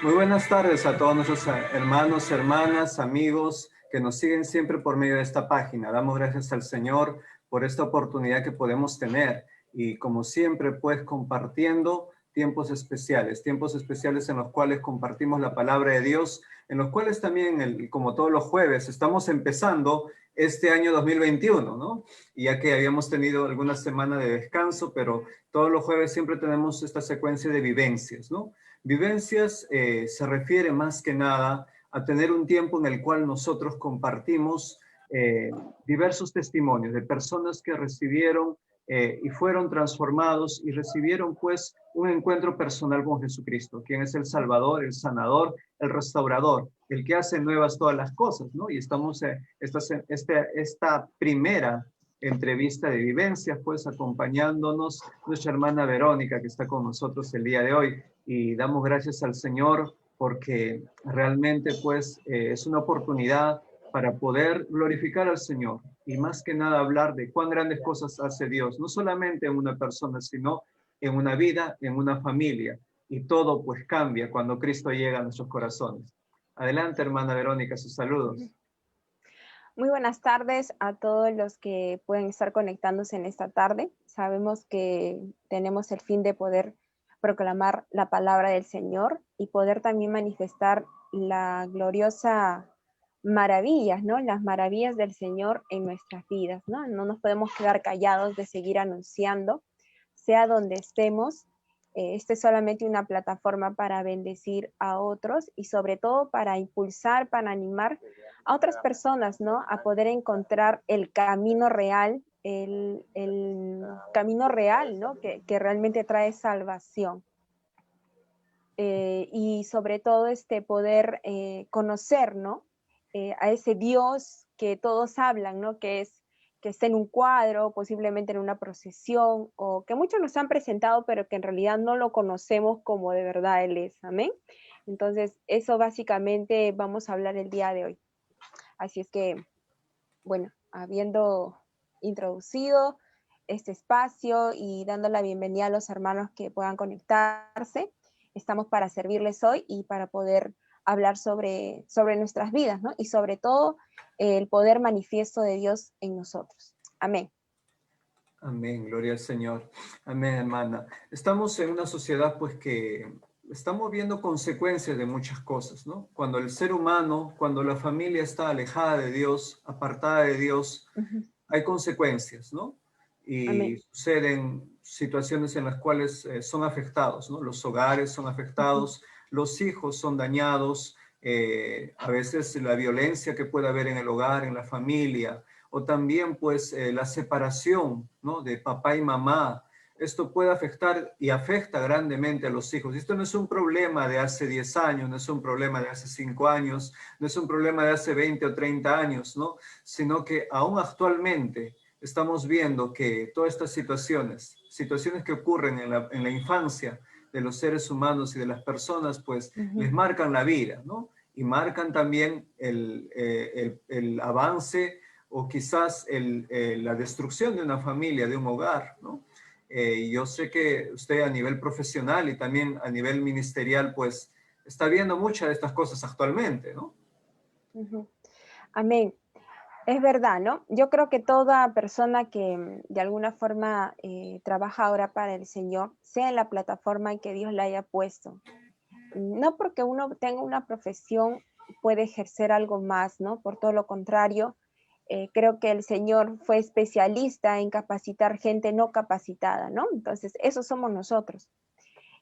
Muy buenas tardes a todos nuestros hermanos, hermanas, amigos que nos siguen siempre por medio de esta página. Damos gracias al Señor por esta oportunidad que podemos tener y como siempre pues compartiendo tiempos especiales en los cuales compartimos la palabra de Dios, en los cuales también, como todos los jueves, estamos empezando este año 2021, ¿no? Y ya que habíamos tenido alguna semana de descanso, pero todos los jueves siempre tenemos esta secuencia de vivencias, ¿no? Vivencias se refiere más que nada a tener un tiempo en el cual nosotros compartimos diversos testimonios de personas que recibieron y fueron transformados y recibieron pues un encuentro personal con Jesucristo, quien es el Salvador, el Sanador, el Restaurador, el que hace nuevas todas las cosas, ¿no? Y estamos esta primera entrevista de vivencias, pues acompañándonos nuestra hermana Verónica, que está con nosotros el día de hoy. Y damos gracias al Señor porque realmente pues es una oportunidad para poder glorificar al Señor y más que nada hablar de cuán grandes cosas hace Dios, no solamente en una persona, sino en una vida, en una familia. Y todo pues cambia cuando Cristo llega a nuestros corazones. Adelante, hermana Verónica, sus saludos. Muy buenas tardes a todos los que pueden estar conectándose en esta tarde. Sabemos que tenemos el fin de poder proclamar la palabra del Señor y poder también manifestar la gloriosa maravillas, ¿no? Las maravillas del Señor en nuestras vidas, ¿no? No nos podemos quedar callados de seguir anunciando, sea donde estemos. Este es solamente una plataforma para bendecir a otros y sobre todo para impulsar, para animar a otras personas, ¿no? A poder encontrar el camino real, el camino real, ¿no? Que realmente trae salvación. Y sobre todo poder conocer, ¿no? A ese Dios que todos hablan, ¿no? Que está en un cuadro, posiblemente en una procesión, o que muchos nos han presentado, pero que en realidad no lo conocemos como de verdad Él es. Amén. Entonces, eso básicamente vamos a hablar el día de hoy. Así es que, bueno, habiendo introducido este espacio y dando la bienvenida a los hermanos que puedan conectarse, estamos para servirles hoy y para poder hablar sobre nuestras vidas, ¿no? Y sobre todo el poder manifiesto de Dios en nosotros. Amén. Amén, gloria al Señor. Amén, hermana. Estamos en una sociedad pues que estamos viendo consecuencias de muchas cosas, ¿no? Cuando el ser humano, cuando la familia está alejada de Dios, apartada de Dios, hay consecuencias, ¿no? Y Amén. suceden situaciones en las cuales son afectados, ¿no? Los hogares son afectados, los hijos son dañados, a veces la violencia que puede haber en el hogar, en la familia, o también pues la separación, ¿no? De papá y mamá. Esto puede afectar y afecta grandemente a los hijos. Esto no es un problema de hace 10 años, no es un problema de hace 5 años, no es un problema de hace 20 o 30 años, ¿no? Sino que aún actualmente estamos viendo que todas estas situaciones que ocurren en la infancia de los seres humanos y de las personas, pues les marcan la vida, ¿no? Y marcan también el avance o quizás la destrucción de una familia, de un hogar, ¿no? Yo sé que usted a nivel profesional y también a nivel ministerial, pues está viendo muchas de estas cosas actualmente, ¿no? Amén. Es verdad, ¿no? Yo creo que toda persona que de alguna forma trabaja ahora para el Señor, sea en la plataforma en que Dios la haya puesto, no porque uno tenga una profesión puede ejercer algo más, ¿no? Por todo lo contrario, creo que el Señor fue especialista en capacitar gente no capacitada, ¿no? Entonces, eso somos nosotros.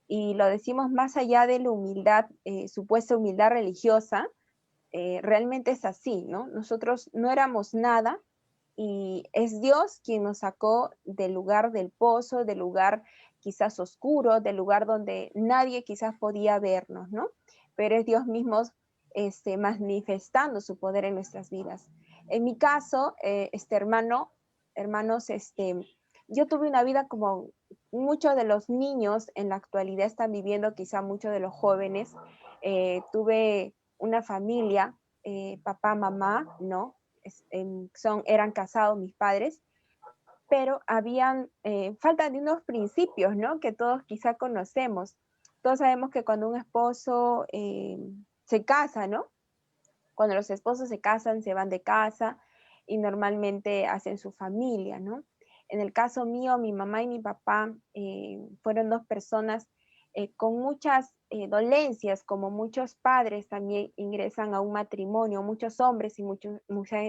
Y lo decimos más allá de la humildad, supuesta humildad religiosa, realmente es así, ¿no? Nosotros no éramos nada y es Dios quien nos sacó del lugar del pozo, del lugar quizás oscuro, del lugar donde nadie quizás podía vernos, ¿no? Pero es Dios mismo manifestando su poder en nuestras vidas. En mi caso, hermanos, yo tuve una vida como muchos de los niños en la actualidad están viviendo, quizá muchos de los jóvenes. Tuve una familia, papá, mamá, ¿no? Eran casados mis padres, pero habían falta de unos principios, ¿no? Que todos quizá conocemos. Todos sabemos que cuando un esposo se casa, ¿no? Cuando los esposos se casan, se van de casa y normalmente hacen su familia, ¿no? En el caso mío, mi mamá y mi papá fueron dos personas con muchas dolencias, como muchos padres también ingresan a un matrimonio, muchos hombres y muchas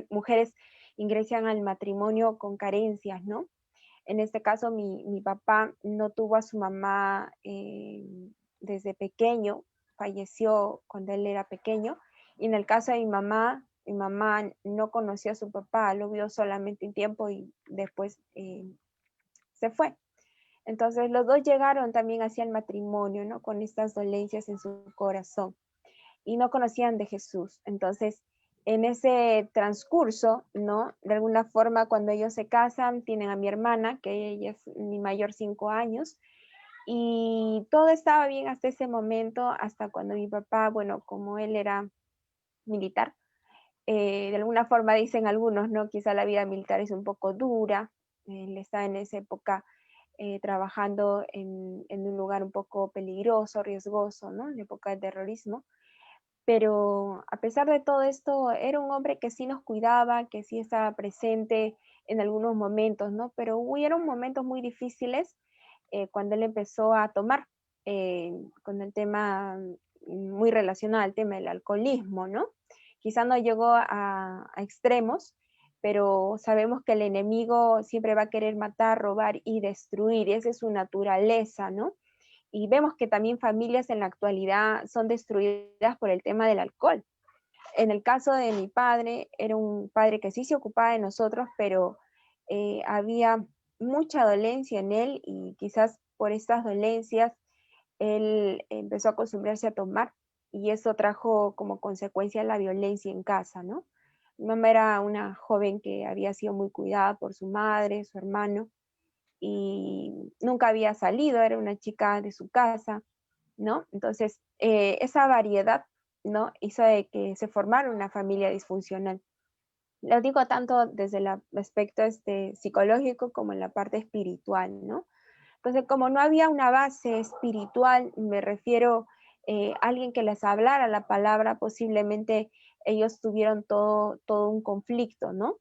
mujeres ingresan al matrimonio con carencias, ¿no? En este caso, mi papá no tuvo a su mamá desde pequeño, falleció cuando él era pequeño, y en el caso de mi mamá no conoció a su papá, lo vio solamente un tiempo y después se fue. Entonces los dos llegaron también hacia el matrimonio, ¿no? Con estas dolencias en su corazón y no conocían de Jesús. Entonces, en ese transcurso, ¿no? De alguna forma, cuando ellos se casan, tienen a mi hermana, que ella es mi mayor 5 años, y todo estaba bien hasta ese momento, hasta cuando mi papá, bueno, como él era militar, de alguna forma dicen algunos, ¿no? Quizá la vida militar es un poco dura, él está en esa época trabajando en un lugar un poco peligroso, riesgoso, ¿no? En época de terrorismo. Pero a pesar de todo esto, era un hombre que sí nos cuidaba, que sí estaba presente en algunos momentos, ¿no? Pero hubieron momentos muy difíciles cuando él empezó a tomar, con el tema muy relacionado al tema del alcoholismo, ¿no? Quizá no llegó a extremos, pero sabemos que el enemigo siempre va a querer matar, robar y destruir, y esa es su naturaleza, ¿no? Y vemos que también familias en la actualidad son destruidas por el tema del alcohol. En el caso de mi padre, era un padre que sí se ocupaba de nosotros, pero había mucha dolencia en él y quizás por estas dolencias él empezó a acostumbrarse a tomar y eso trajo como consecuencia la violencia en casa, ¿no? Mi mamá era una joven que había sido muy cuidada por su madre, su hermano, y nunca había salido, era una chica de su casa, ¿no? Entonces, esa variedad, ¿no? Hizo de que se formara una familia disfuncional. Lo digo tanto desde el aspecto psicológico como en la parte espiritual, ¿no? Entonces, como no había una base espiritual, me refiero a alguien que les hablara la palabra, posiblemente ellos tuvieron todo un conflicto, ¿no?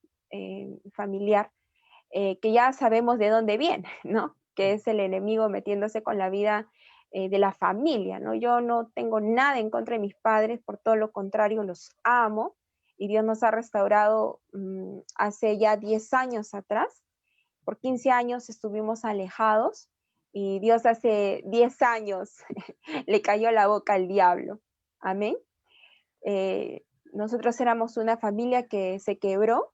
Familiar que ya sabemos de dónde viene, ¿no? Que es el enemigo metiéndose con la vida de la familia, ¿no? Yo no tengo nada en contra de mis padres, por todo lo contrario, los amo y Dios nos ha restaurado hace ya 10 años atrás. Por 15 años estuvimos alejados y Dios hace 10 años le cayó la boca al diablo. Amén. Nosotros éramos una familia que se quebró.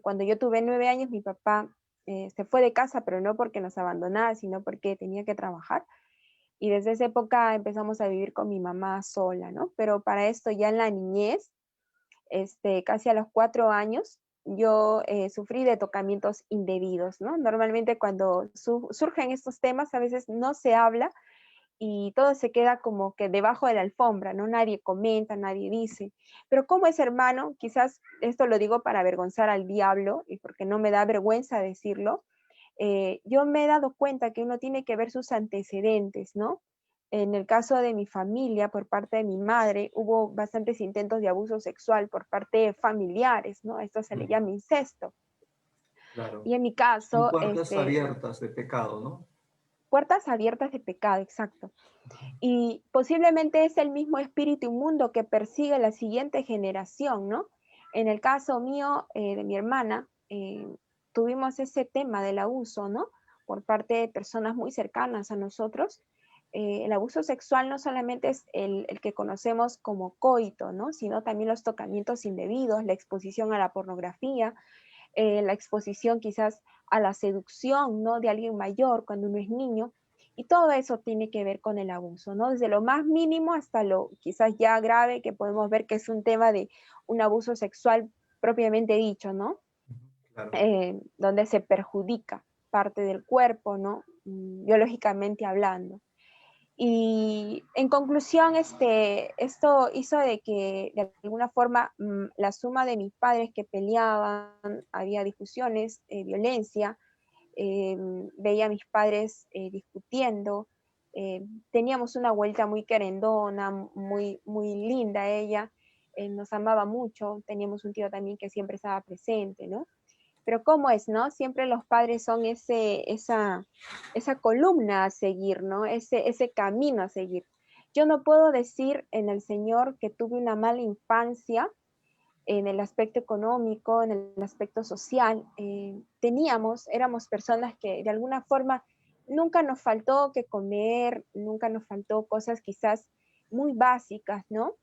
Cuando yo tuve 9 años, mi papá se fue de casa, pero no porque nos abandonara, sino porque tenía que trabajar. Y desde esa época empezamos a vivir con mi mamá sola, ¿no? Pero para esto ya en la niñez, casi a los 4 años, yo sufrí de tocamientos indebidos, ¿no? Normalmente cuando surgen estos temas, a veces no se habla y todo se queda como que debajo de la alfombra, ¿no? Nadie comenta, nadie dice. Pero como es hermano, quizás esto lo digo para avergonzar al diablo y porque no me da vergüenza decirlo, yo me he dado cuenta que uno tiene que ver sus antecedentes, ¿no? En el caso de mi familia, por parte de mi madre, hubo bastantes intentos de abuso sexual por parte de familiares, ¿no? Esto se le llama incesto. Claro. Y en mi Son caso, puertas abiertas de pecado, ¿no? puertas abiertas de pecado, exacto. Y posiblemente es el mismo espíritu inmundo que persigue la siguiente generación, ¿no? En el caso mío, de mi hermana, tuvimos ese tema del abuso, ¿no? Por parte de personas muy cercanas a nosotros. El abuso sexual no solamente es el que conocemos como coito, ¿no? Sino también los tocamientos indebidos, la exposición a la pornografía, la exposición quizás a la seducción, ¿no? De alguien mayor cuando uno es niño. Y todo eso tiene que ver con el abuso, ¿no? Desde lo más mínimo hasta lo quizás ya grave, que podemos ver que es un tema de un abuso sexual propiamente dicho, ¿no? Claro. Donde se perjudica parte del cuerpo, ¿no? Biológicamente hablando. Y en conclusión, esto hizo de que de alguna forma la suma de mis padres que peleaban, había discusiones, violencia, veía a mis padres discutiendo Teníamos una abuelita muy querendona, muy linda ella, nos amaba mucho, teníamos un tío también que siempre estaba presente, ¿no? Pero ¿cómo es, no? Siempre los padres son esa columna a seguir, ¿no? Ese camino a seguir. Yo no puedo decir en el Señor que tuve una mala infancia en el aspecto económico, en el aspecto social. Éramos personas que de alguna forma nunca nos faltó que comer, nunca nos faltó cosas quizás muy básicas, ¿no?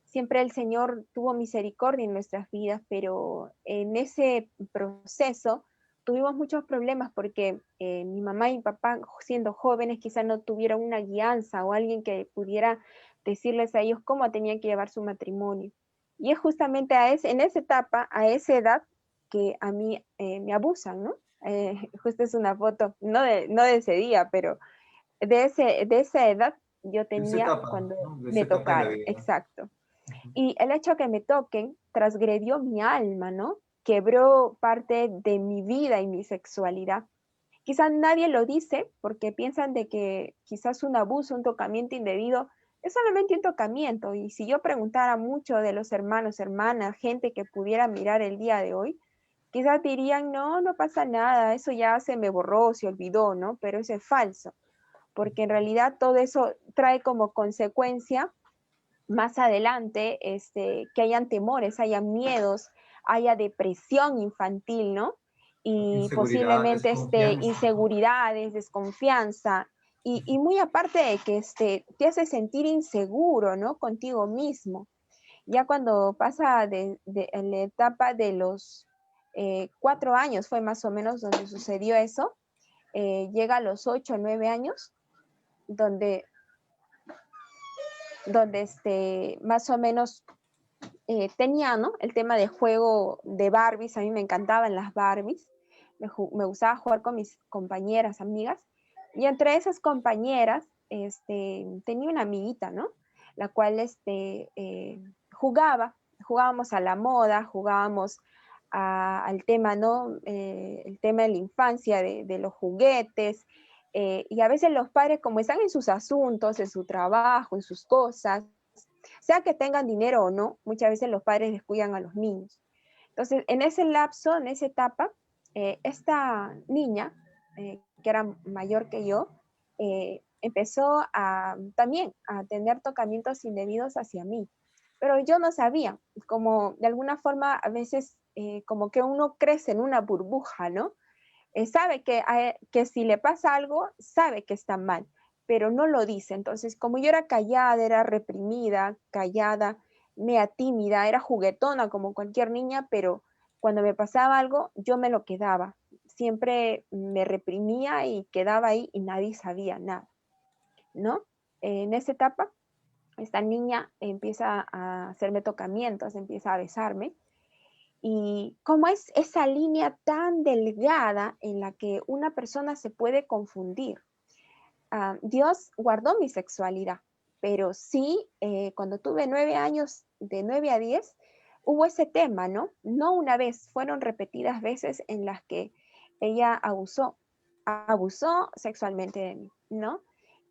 Siempre el Señor tuvo misericordia en nuestras vidas, pero en ese proceso tuvimos muchos problemas porque mi mamá y mi papá, siendo jóvenes, quizás no tuvieron una guianza o alguien que pudiera decirles a ellos cómo tenían que llevar su matrimonio. Y es justamente en esa etapa, a esa edad, que a mí me abusan, ¿no? Justo es una foto, no de ese día, pero de esa edad yo De esa tenía etapa, cuando ¿no? De esa me etapa de la tocaron, vida. exacto. Ujú. Y el hecho que me toquen transgredió mi alma, ¿no? Quebró parte de mi vida y mi sexualidad. Quizás nadie lo dice porque piensan de que quizás un abuso, un tocamiento indebido es solamente un tocamiento. Y si yo preguntara mucho de los hermanos, hermanas, gente que pudiera mirar el día de hoy, quizás dirían, no, no pasa nada, eso ya se me borró, se olvidó, ¿no? Pero eso es falso, porque en realidad todo eso trae como consecuencia más adelante que hayan temores, haya miedos, haya depresión infantil, ¿no? Y Inseguridad, posiblemente desconfianza, ¿no? inseguridades, desconfianza, y muy aparte de que te hace sentir inseguro, ¿no? Contigo mismo. Ya cuando pasa en la etapa de los 4 años, fue más o menos donde sucedió eso, llega a los 8 o 9 años, donde más o menos tenía, ¿no? El tema de juego de Barbies, a mí me encantaban las Barbies, me gustaba jugar con mis compañeras, amigas, y entre esas compañeras tenía una amiguita, ¿no? La cual jugábamos a la moda, jugábamos al tema, ¿no? El tema de la infancia, de los juguetes, y a veces los padres, como están en sus asuntos, en su trabajo, en sus cosas, sea que tengan dinero o no, muchas veces los padres descuidan a los niños. Entonces, en ese lapso, en esa etapa, esta niña, que era mayor que yo, empezó también a tener tocamientos indebidos hacia mí. Pero yo no sabía, como de alguna forma a veces como que uno crece en una burbuja, ¿no? Sabe que si le pasa algo, sabe que está mal, pero no lo dice. Entonces, como yo era callada, era reprimida, callada, media tímida, era juguetona como cualquier niña, pero cuando me pasaba algo, yo me lo quedaba. Siempre me reprimía y quedaba ahí y nadie sabía nada, ¿no? En esa etapa, esta niña empieza a hacerme tocamientos, empieza a besarme y cómo es esa línea tan delgada en la que una persona se puede confundir. Dios guardó mi sexualidad, pero sí, cuando tuve 9 años, de 9 a 10, hubo ese tema, ¿no? No una vez, fueron repetidas veces en las que ella abusó sexualmente de mí, ¿no?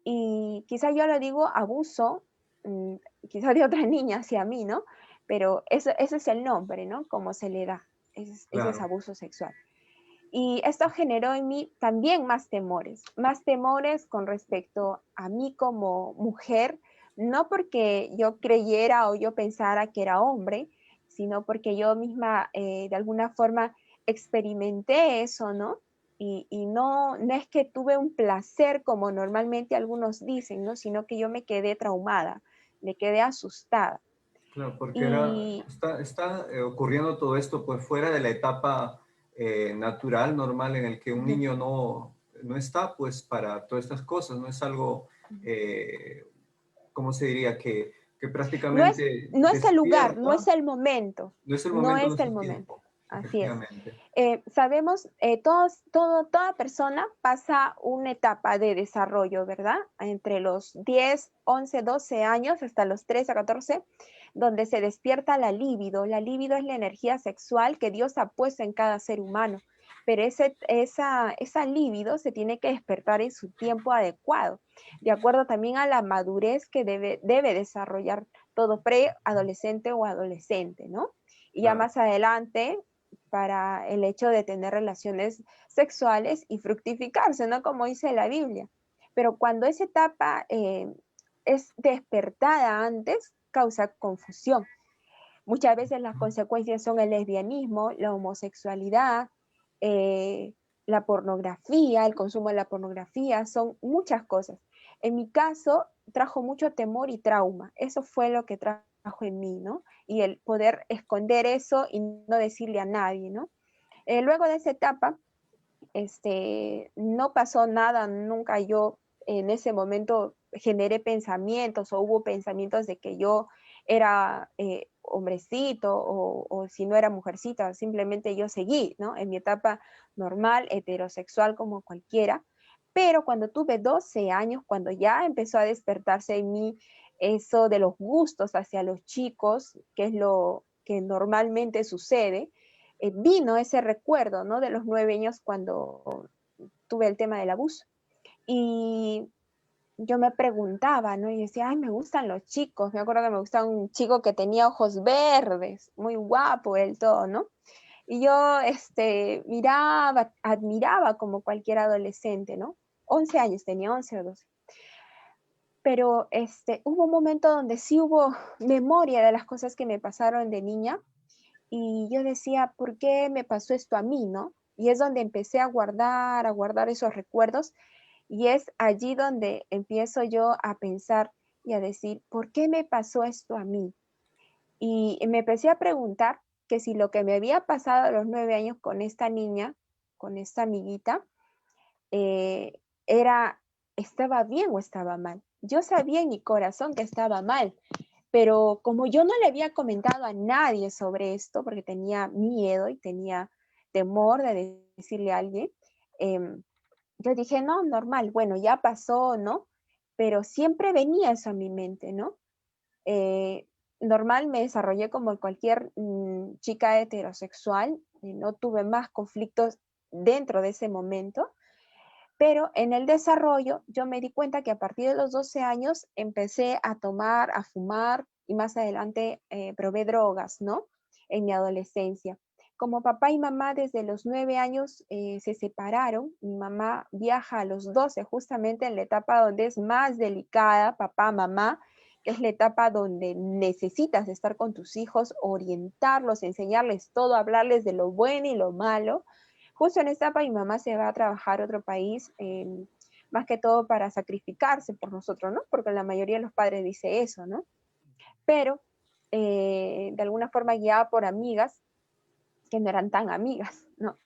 Y quizá yo le digo abuso, mm, quizá de otra niña hacia mí, ¿no? Pero ese es el nombre, ¿no? Como se le da, ese es Claro. abuso sexual. Y esto generó en mí también más temores con respecto a mí como mujer, no porque yo creyera o yo pensara que era hombre, sino porque yo misma de alguna forma experimenté eso, ¿no? Y no es que tuve un placer como normalmente algunos dicen, ¿no? Sino que yo me quedé traumada, me quedé asustada. Claro, porque Y está ocurriendo todo esto pues fuera de la etapa natural, normal, en el que un ujú, niño no está pues para todas estas cosas, no es algo, eh, ¿cómo se diría? Que no es, prácticamente no es el lugar, no es despierta, el momento, no es el no momento, no es es el el momento. tiempo, Así es. efectivamente. Sabemos, toda persona pasa una etapa de desarrollo, ¿verdad? Entre los 10, 11, 12 años hasta los 13 a 14, donde se despierta la libido. La libido es la energía sexual que Dios ha puesto en cada ser humano. pero esa libido se tiene que despertar en su tiempo adecuado, de acuerdo también a la madurez que debe desarrollar todo preadolescente o adolescente, ¿no? Y ya Claro. más adelante, para el hecho de tener relaciones sexuales y fructificarse, ¿no? Como dice la Biblia. Pero cuando esa etapa es despertada antes, causa confusión. Muchas veces las consecuencias son el lesbianismo, la homosexualidad, eh, la pornografía, el consumo de la pornografía, son muchas cosas. En mi caso, trajo mucho temor y trauma. Eso fue lo que trajo en mí, ¿no? Y el poder esconder eso y no decirle a nadie, ¿no? Luego de esa etapa, no pasó nada, nunca yo en ese momento generé pensamientos o hubo pensamientos de que yo era hombrecito o si no era mujercita, simplemente yo seguí, ¿no? En mi etapa normal, heterosexual como cualquiera, pero cuando tuve 12 años, cuando ya empezó a despertarse en mí eso de los gustos hacia los chicos, que es lo que normalmente sucede, vino ese recuerdo, ¿no? De los 9 años cuando tuve el tema del abuso. Y yo me preguntaba, ¿no? Y decía, ay, me gustan los chicos. Me acuerdo que me gustaba un chico que tenía ojos verdes, muy guapo él todo, ¿no? Y yo miraba, admiraba como cualquier adolescente, ¿no? 11 años, tenía 11 o 12. Pero hubo un momento donde sí hubo memoria de las cosas que me pasaron de niña y yo decía, ¿por qué me pasó esto a mí, no? Y es donde empecé a guardar esos recuerdos y es allí donde empiezo yo a pensar y a decir, ¿por qué me pasó esto a mí? Y me empecé a preguntar que si lo que me había pasado a los 9 años con esta niña, con esta amiguita, eh, era, estaba bien o estaba mal. Yo sabía en mi corazón que estaba mal, pero como yo no le había comentado a nadie sobre esto, porque tenía miedo y tenía temor de decirle a alguien, yo dije, no, normal, bueno, ya pasó, ¿no? Pero siempre venía eso a mi mente, ¿no? Eh, Normal me desarrollé como cualquier chica heterosexual, no tuve más conflictos dentro de ese momento, pero en el desarrollo yo me di cuenta que a partir de los 12 años empecé a tomar, a fumar y más adelante probé drogas, ¿no? En mi adolescencia. Como papá y mamá desde los 9 años se separaron, mi mamá viaja a los 12 justamente en la etapa donde es más delicada, papá, mamá, que es la etapa donde necesitas estar con tus hijos, orientarlos, enseñarles todo, hablarles de lo bueno y lo malo. Justo en esta etapa mi mamá se va a trabajar a otro país, más que todo para sacrificarse por nosotros, ¿no? Porque la mayoría de los padres dice eso, ¿no? Pero de alguna forma guiada por amigas que no eran tan amigas, ¿no?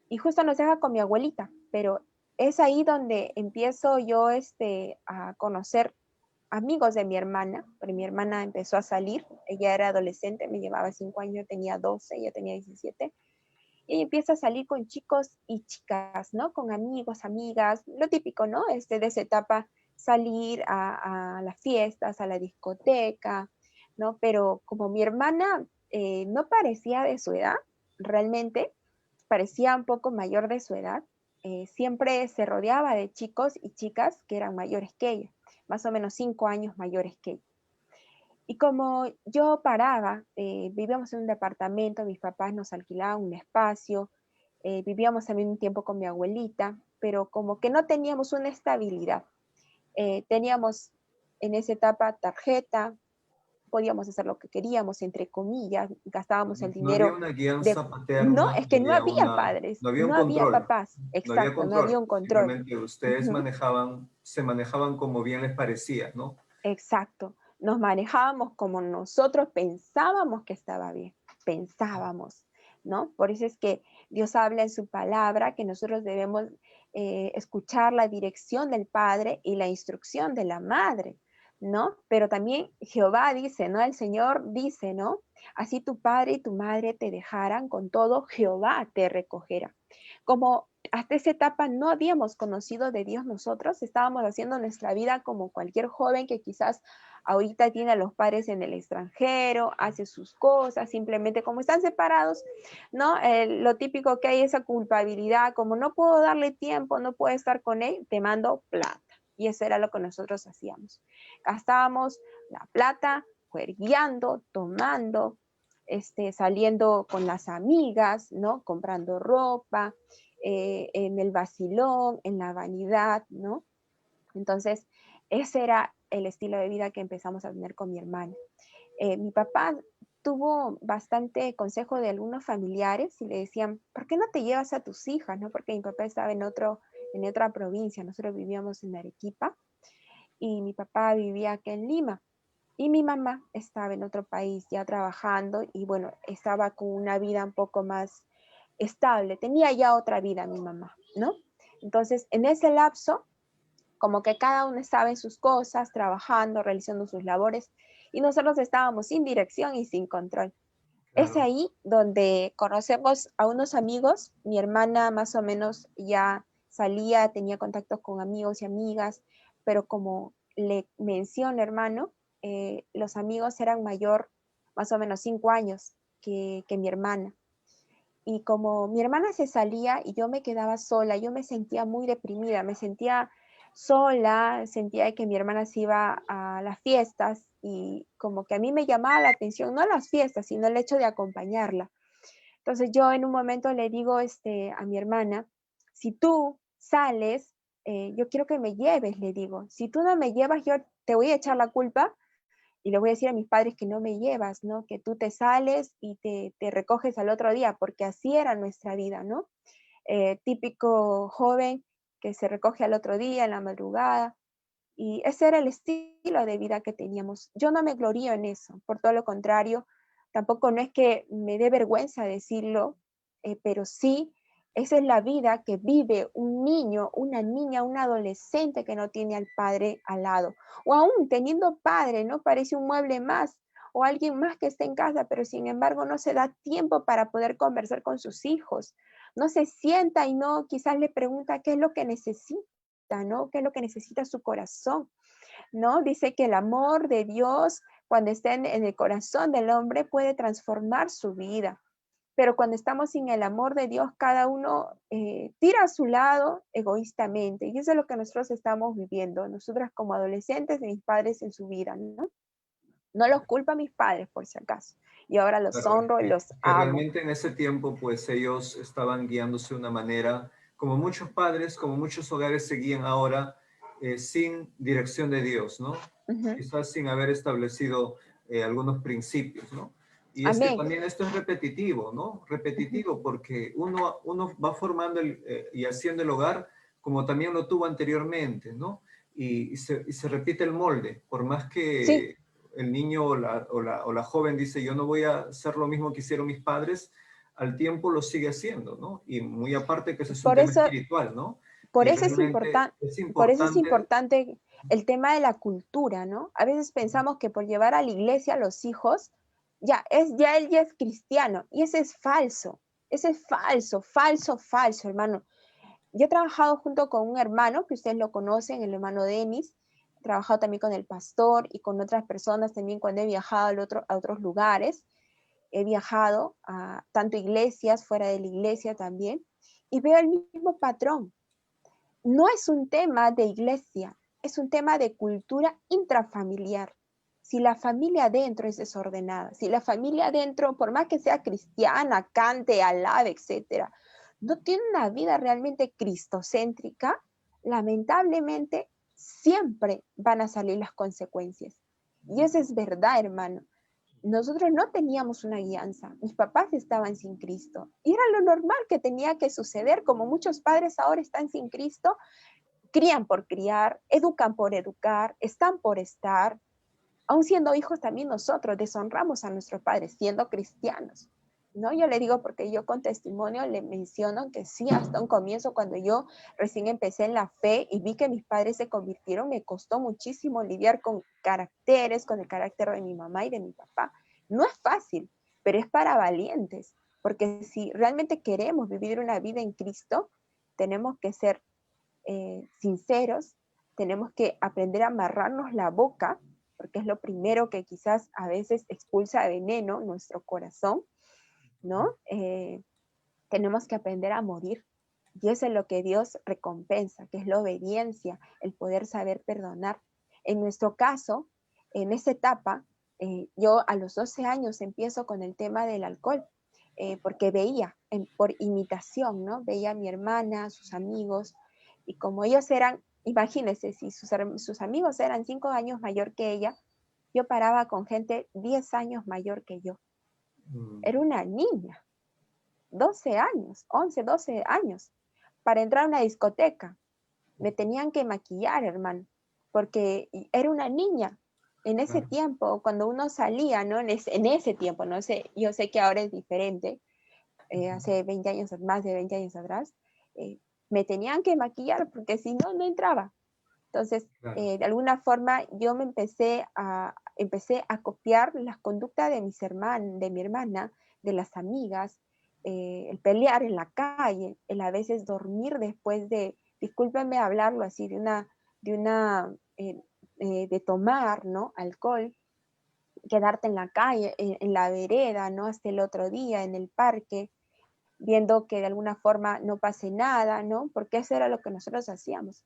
Y justo nos deja con mi abuelita, pero es ahí donde empiezo yo a conocer amigos de mi hermana, porque mi hermana empezó a salir, ella era adolescente, me llevaba 5 años, yo tenía 12, ella tenía 17, y empieza a salir con chicos y chicas, ¿no? Con amigos, amigas, lo típico, ¿no? De esa etapa, salir a las fiestas, a la discoteca, ¿no? Pero como mi hermana no parecía de su edad, realmente parecía un poco mayor de su edad, siempre se rodeaba de chicos y chicas que eran mayores que ella, más o menos 5 años mayores que ella. Y como yo paraba, vivíamos en un departamento, mis papás nos alquilaban un espacio, vivíamos también un tiempo con mi abuelita, pero como que no teníamos una estabilidad. Teníamos en esa etapa tarjeta, podíamos hacer lo que queríamos, entre comillas, gastábamos el No había dinero una de... guianza No, paterna, es que no había padres, no había un no había control, papás, no había exacto, no había control. un control. Simplemente ustedes Ujú. se manejaban como bien les parecía, ¿no? Exacto, nos manejábamos como nosotros pensábamos que estaba bien, pensábamos, ¿no? Por eso es que Dios habla en su palabra que nosotros debemos escuchar la dirección del Padre y la instrucción de la Madre, ¿no? Pero también Jehová dice, ¿no? El Señor dice, ¿no? Así tu padre y tu madre te dejaran, con todo Jehová te recogerá. Como hasta esa etapa no habíamos conocido de Dios nosotros, estábamos haciendo nuestra vida como cualquier joven que quizás ahorita tiene a los padres en el extranjero, hace sus cosas, simplemente como están separados, ¿no? Lo típico que hay esa culpabilidad, como no puedo darle tiempo, no puedo estar con él, te mando plata. Y eso era lo que nosotros hacíamos. Gastábamos la plata, juergueando, tomando, saliendo con las amigas, ¿no? Comprando ropa, en el vacilón, en la vanidad, ¿no? Entonces, ese era el estilo de vida que empezamos a tener con mi hermana. Mi papá tuvo bastante consejo de algunos familiares y le decían, ¿por qué no te llevas a tus hijas? ¿No? Porque mi papá estaba en otra provincia, nosotros vivíamos en Arequipa y mi papá vivía aquí en Lima. Y mi mamá estaba en otro país ya trabajando y bueno, estaba con una vida un poco más estable, tenía ya otra vida mi mamá, ¿no? Entonces, en ese lapso, como que cada uno estaba en sus cosas, trabajando, realizando sus labores, y nosotros estábamos sin dirección y sin control. Es Claro. ahí donde conocemos a unos amigos, mi hermana más o menos ya salía, tenía contactos con amigos y amigas, pero como le menciono, hermano, los amigos eran mayor, más o menos 5 años que mi hermana. Y como mi hermana se salía y yo me quedaba sola, yo me sentía muy deprimida, me sentía sola, sentía que mi hermana se iba a las fiestas y como que a mí me llamaba la atención, no las fiestas, sino el hecho de acompañarla. Entonces yo en un momento le digo a mi hermana, si tú sales, yo quiero que me lleves, le digo, si tú no me llevas, yo te voy a echar la culpa y le voy a decir a mis padres que no me llevas, ¿no? Que tú te sales y te recoges al otro día, porque así era nuestra vida, ¿no? Típico joven que se recoge al otro día, en la madrugada, y ese era el estilo de vida que teníamos. Yo no me glorío en eso, por todo lo contrario, tampoco no es que me dé vergüenza decirlo, pero sí, esa es la vida que vive un niño, una niña, un adolescente que no tiene al padre al lado. O aún teniendo padre, ¿no? Parece un mueble más o alguien más que está en casa, pero sin embargo no se da tiempo para poder conversar con sus hijos. No se sienta y no, quizás le pregunta qué es lo que necesita, ¿no? ¿Qué es lo que necesita su corazón? ¿No? Dice que el amor de Dios, cuando está en el corazón del hombre, puede transformar su vida. Pero cuando estamos sin el amor de Dios, cada uno tira a su lado egoístamente. Y eso es lo que nosotros estamos viviendo, nosotras como adolescentes y mis padres en su vida, ¿no? No los culpo a mis padres, por si acaso. Y ahora los Claro, honro y los que amo. realmente en ese tiempo, pues ellos estaban guiándose de una manera, como muchos padres, como muchos hogares se guían ahora, sin dirección de Dios, ¿no? Ujú. Quizás sin haber establecido algunos principios, ¿no? Y es que Amén. también esto es repetitivo, ¿no? Ujú. Repetitivo porque uno va formando y haciendo el hogar como también lo tuvo anteriormente, ¿no? Y se repite el molde, por más Sí, que el niño o la joven dice, yo no voy a hacer lo mismo que hicieron mis padres, al tiempo lo sigue haciendo, ¿no? Y muy aparte que ese es un por tema eso, espiritual, ¿no? por Y eso es realmente es por eso es importante, importante el tema de la cultura, ¿no? A veces pensamos que por llevar a la iglesia a los hijos, ya él ya es cristiano, y ese es falso. Ese es falso, falso, falso, hermano. Yo he trabajado junto con un hermano, que ustedes lo conocen, el hermano Denis. He trabajado también con el pastor y con otras personas también cuando he viajado a otros lugares. He viajado a tanto iglesias, fuera de la iglesia también, y veo el mismo patrón. No es un tema de iglesia, es un tema de cultura intrafamiliar. Si la familia adentro es desordenada, si la familia adentro, por más que sea cristiana, cante, alabe, etcétera, no tiene una vida realmente cristocéntrica, lamentablemente siempre van a salir las consecuencias. Y eso es verdad, hermano. Nosotros no teníamos una guianza, mis papás estaban sin Cristo y era lo normal que tenía que suceder, como muchos padres ahora están sin Cristo, crían por criar, educan por educar, están por estar. Aún siendo hijos también nosotros deshonramos a nuestros padres siendo cristianos. ¿No? Yo le digo porque yo con testimonio le menciono que sí, hasta un comienzo cuando yo recién empecé en la fe y vi que mis padres se convirtieron, me costó muchísimo lidiar con caracteres, con el carácter de mi mamá y de mi papá. No es fácil, pero es para valientes, porque si realmente queremos vivir una vida en Cristo, tenemos que ser sinceros, tenemos que aprender a amarrarnos la boca, porque es lo primero que quizás a veces expulsa veneno nuestro corazón, ¿no? Tenemos que aprender a morir. Y eso es lo que Dios recompensa, que es la obediencia, el poder saber perdonar. En nuestro caso, en esta etapa, yo a los 12 años empiezo con el tema del alcohol, porque veía, por imitación, ¿no? Veía a mi hermana, sus amigos, y como ellos eran, imagínense, si sus amigos eran 5 años mayor que ella, yo paraba con gente 10 años mayor que yo. Era una niña, 12 años, 11, 12 años. Para entrar a una discoteca, me tenían que maquillar, hermano, porque era una niña. En ese tiempo, cuando uno salía, ¿no? En ese tiempo, no sé, yo sé que ahora es diferente, hace 20 años, más de 20 años atrás, me tenían que maquillar porque si no, no entraba. Entonces, de alguna forma, yo me empecé a copiar las conductas de de mi hermana, de las amigas, el pelear en la calle, el a veces dormir después de, discúlpenme hablarlo así, de tomar, ¿no? Alcohol, quedarte en la calle, en la vereda, ¿no? Hasta el otro día, en el parque, viendo que de alguna forma no pase nada, ¿no? Porque eso era lo que nosotros hacíamos.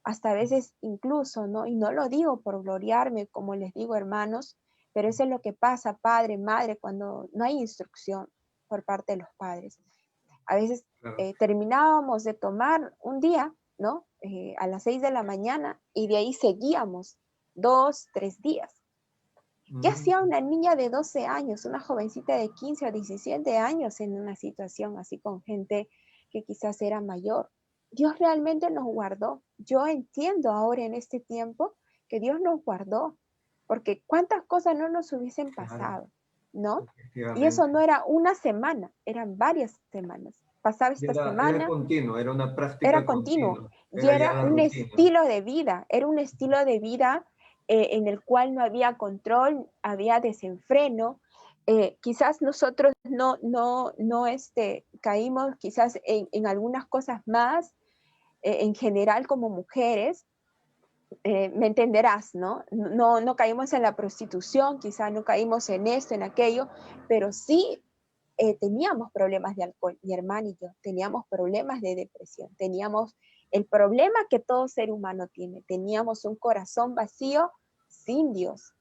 Hasta a veces incluso, ¿no? Y no lo digo por gloriarme, como les digo, hermanos, pero eso es lo que pasa, padre, madre, cuando no hay instrucción por parte de los padres. A veces terminábamos de tomar un día, ¿no? A las 6 de la mañana y de ahí seguíamos 2, 3 días. ¿Qué hacía una niña de 12 años, una jovencita de 15 o 17 años en una situación así con gente que quizás era mayor? Dios realmente nos guardó. Yo entiendo ahora en este tiempo que Dios nos guardó, porque cuántas cosas no nos hubiesen pasado, ¿no? Y eso no era una semana, eran varias semanas. Pasaba esta semana. Era continuo, era una práctica era continuo. continua. Y Era ya era la un rutina. estilo de vida, era un estilo de vida en el cual no había control, había desenfreno. Quizás nosotros no caímos quizás en algunas cosas más, en general como mujeres, me entenderás, ¿no? No caímos en la prostitución, quizás no caímos en esto, en aquello, pero sí teníamos problemas de alcohol, mi hermana y yo, teníamos problemas de depresión, teníamos el problema que todo ser humano tiene, teníamos un corazón vacío sin Dios.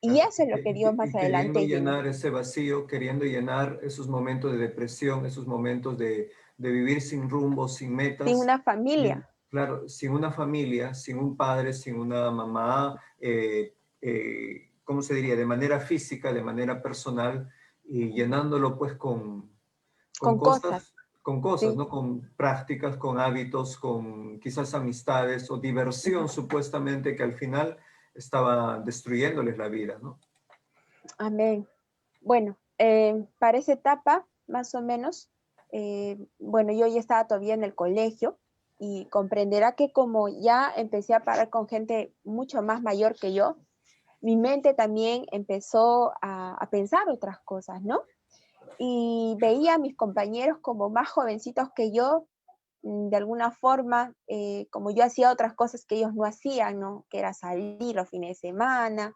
Y eso es lo que Dios más queriendo adelante llenó. llenar ese vacío, queriendo llenar esos momentos de depresión, esos momentos de vivir sin rumbo, sin metas. Sin una familia. Claro, sin una familia, sin un padre, sin una mamá, ¿cómo se diría? De manera física, de manera personal, y llenándolo pues con cosas. con cosas, Sí. ¿no? Con prácticas, con hábitos, con quizás amistades o diversión supuestamente que al final estaba destruyéndoles la vida, ¿no? Amén. Bueno, para esa etapa, más o menos, bueno, yo ya estaba todavía en el colegio y comprenderá que como ya empecé a parar con gente mucho más mayor que yo, mi mente también empezó a pensar otras cosas, ¿no? Y veía a mis compañeros como más jovencitos que yo, de alguna forma, como yo hacía otras cosas que ellos no hacían, ¿no? Que era salir los fines de semana,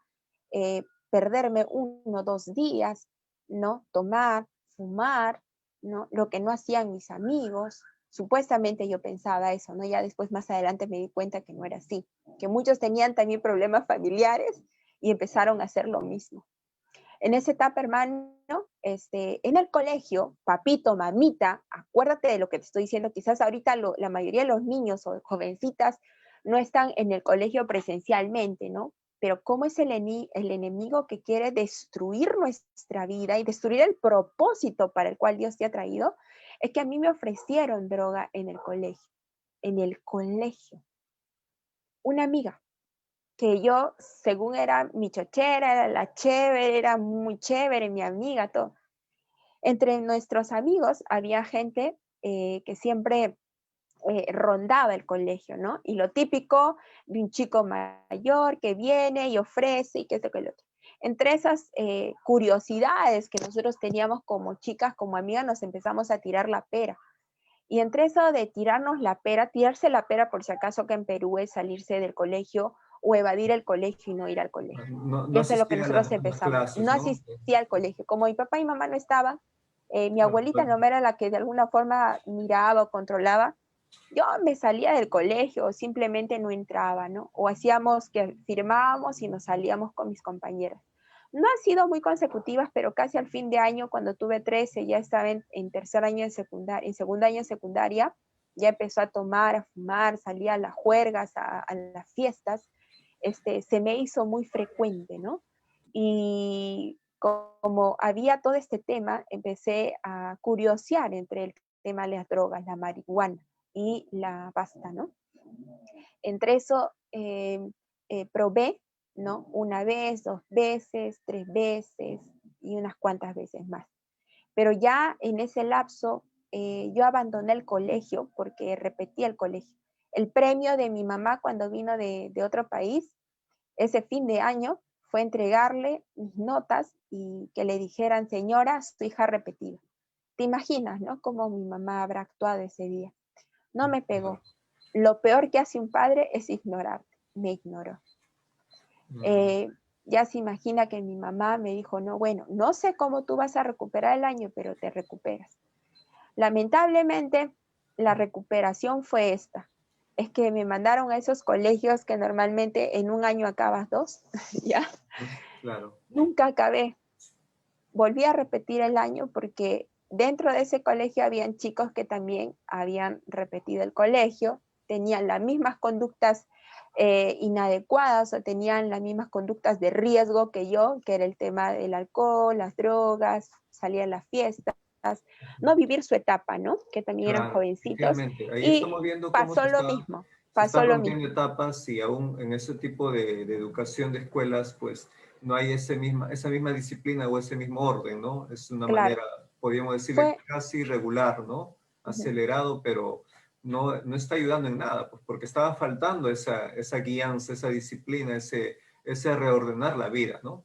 perderme 1 o 2 días, ¿no? Tomar, fumar, ¿no? Lo que no hacían mis amigos. Supuestamente yo pensaba eso, ¿no? Ya después más adelante me di cuenta que no era así, que muchos tenían también problemas familiares y empezaron a hacer lo mismo. En esa etapa, hermano, en el colegio, papito, mamita, acuérdate de lo que te estoy diciendo, quizás ahorita la mayoría de los niños o jovencitas no están en el colegio presencialmente, ¿no? Pero ¿cómo es el enemigo que quiere destruir nuestra vida y destruir el propósito para el cual Dios te ha traído? Es que a mí me ofrecieron droga en el colegio. En el colegio. Una amiga que yo, según era mi chochera, era la chévere, era muy chévere, mi amiga, todo. Entre nuestros amigos había gente que siempre rondaba el colegio, ¿no? Y lo típico de un chico mayor que viene y ofrece y que esto que lo otro. Entre esas curiosidades que nosotros teníamos como chicas, como amigas, nos empezamos a tirar la pera. Y entre eso de tirarnos la pera, tirarse la pera por si acaso que en Perú es salirse del colegio o evadir el colegio y no ir al colegio. No, Y no eso es lo que asistía a nosotros a las empezamos. clases, No ¿no? asistía al colegio. Como mi papá y mamá no estaban, mi Claro, abuelita claro. no era la que de alguna forma miraba o controlaba, yo me salía del colegio o simplemente no entraba, ¿no? O hacíamos que firmábamos y nos salíamos con mis compañeras. No han sido muy consecutivas, pero casi al fin de año, cuando tuve 13, ya estaba en tercer año de secundaria, en segundo año de secundaria, ya empezó a tomar, a fumar, salía a las juergas, a las fiestas, se me hizo muy frecuente, ¿no? Y como había todo este tema, empecé a curiosear entre el tema de las drogas, la marihuana y la pasta, ¿no? Entre eso probé, ¿no? Una vez, dos veces, tres veces y unas cuantas veces más. Pero ya en ese lapso yo abandoné el colegio porque repetí el colegio. El premio de mi mamá cuando vino de otro país, ese fin de año, fue entregarle mis notas y que le dijeran, señora, su hija repetida. ¿Te imaginas, no? Cómo mi mamá habrá actuado ese día. No me pegó. Lo peor que hace un padre es ignorarte. Me ignoró. Mm. Ya se imagina que mi mamá me dijo, no, bueno, no sé cómo tú vas a recuperar el año, pero te recuperas. Lamentablemente, la recuperación fue esta. Es que me mandaron a esos colegios que normalmente en un año acabas dos, ¿ya? Claro. Nunca acabé. Volví a repetir el año porque dentro de ese colegio habían chicos que también habían repetido el colegio, tenían las mismas conductas inadecuadas o tenían las mismas conductas de riesgo que yo, que era el tema del alcohol, las drogas, salir a las fiestas, no vivir su etapa, ¿no? Que también eran Claro, jovencitos. efectivamente. Ahí Y estamos viendo cómo pasó lo mismo, se pasó están lo rompiendo mismo. etapas y aún en ese tipo de educación de escuelas, pues no hay esa misma disciplina o ese mismo orden, ¿no? Es una Claro, manera, podríamos decirle, fue... casi irregular, ¿no? Uh-huh. Acelerado, pero no está ayudando en nada, pues porque estaba faltando esa guianza, esa disciplina, ese reordenar la vida, ¿no?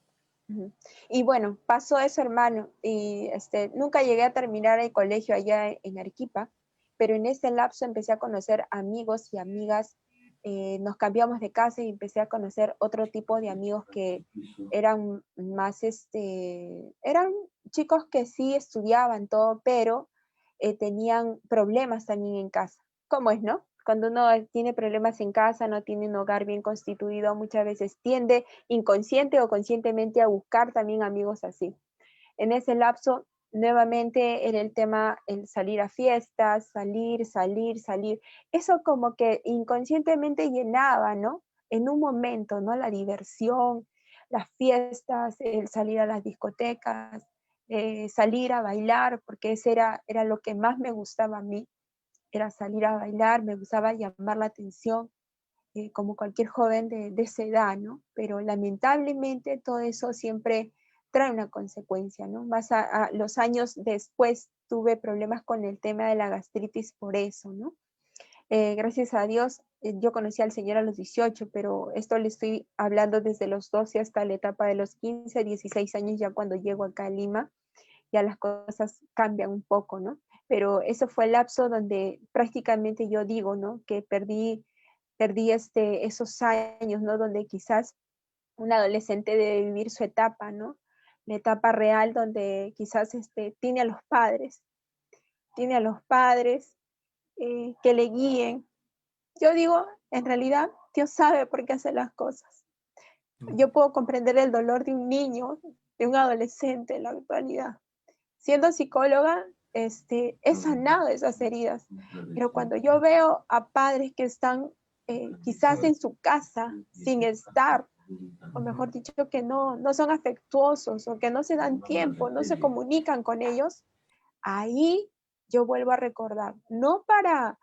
Y bueno, pasó eso, hermano, y nunca llegué a terminar el colegio allá en Arequipa, pero en ese lapso empecé a conocer amigos y amigas, nos cambiamos de casa y empecé a conocer otro tipo de amigos que eran más, eran chicos que sí estudiaban todo, pero tenían problemas también en casa. ¿Cómo es, no? Cuando uno tiene problemas en casa, no tiene un hogar bien constituido, muchas veces tiende inconsciente o conscientemente a buscar también amigos así. En ese lapso, nuevamente era el tema, el salir a fiestas, salir. Eso como que inconscientemente llenaba, ¿no? En un momento, ¿no? La diversión, las fiestas, el salir a las discotecas, salir a bailar, porque ese era lo que más me gustaba a mí, era salir a bailar, me gustaba llamar la atención, como cualquier joven de esa edad, ¿no? Pero lamentablemente todo eso siempre trae una consecuencia, ¿no? Más a los años después tuve problemas con el tema de la gastritis por eso, ¿no? Gracias a Dios, yo conocí al Señor a los 18, pero esto le estoy hablando desde los 12 hasta la etapa de los 15, 16 años, ya cuando llego acá a Lima, ya las cosas cambian un poco, ¿no? Pero eso fue el lapso donde prácticamente yo digo, ¿no? Que perdí esos años, ¿no? Donde quizás un adolescente debe vivir su etapa, ¿no? La etapa real donde quizás tiene a los padres que le guíen. Yo digo, en realidad, Dios sabe por qué hace las cosas. Yo puedo comprender el dolor de un niño, de un adolescente en la actualidad. Siendo psicóloga, he sanado esas heridas, pero cuando yo veo a padres que están quizás en su casa sin estar, o mejor dicho, que no son afectuosos o que no se dan tiempo, no se comunican con ellos, ahí yo vuelvo a recordar, no para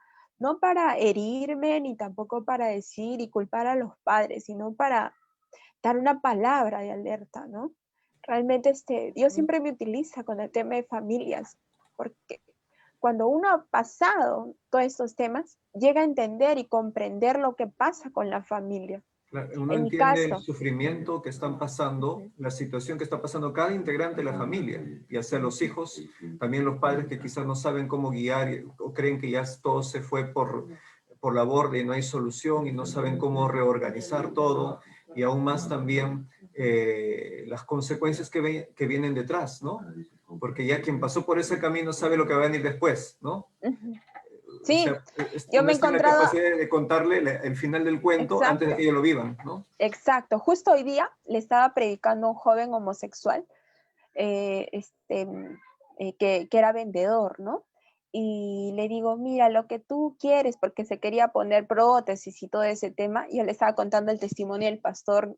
herirme ni tampoco para decir y culpar a los padres, sino para dar una palabra de alerta, ¿no? Realmente Dios siempre me utiliza con el tema de familias, porque cuando uno ha pasado todos estos temas, llega a entender y comprender lo que pasa con la familia. Claro, uno En mi entiende el caso, sufrimiento que están pasando, la situación que está pasando cada integrante de la familia, ya sea los hijos, también los padres que quizás no saben cómo guiar o creen que ya todo se fue por la borda y no hay solución y no saben cómo reorganizar todo, y aún más también las consecuencias que vienen detrás, ¿no? Porque ya quien pasó por ese camino sabe lo que va a venir después, ¿no? ujú, O sí, sea, yo uno me he está en la encontrado, capacidad de contarle el final del cuento antes de que exacto, ellos lo vivan, ¿no? exacto. Justo hoy día le estaba predicando a un joven homosexual que era vendedor, ¿no? Y le digo, mira, lo que tú quieres, porque se quería poner prótesis y todo ese tema, y yo le estaba contando el testimonio del pastor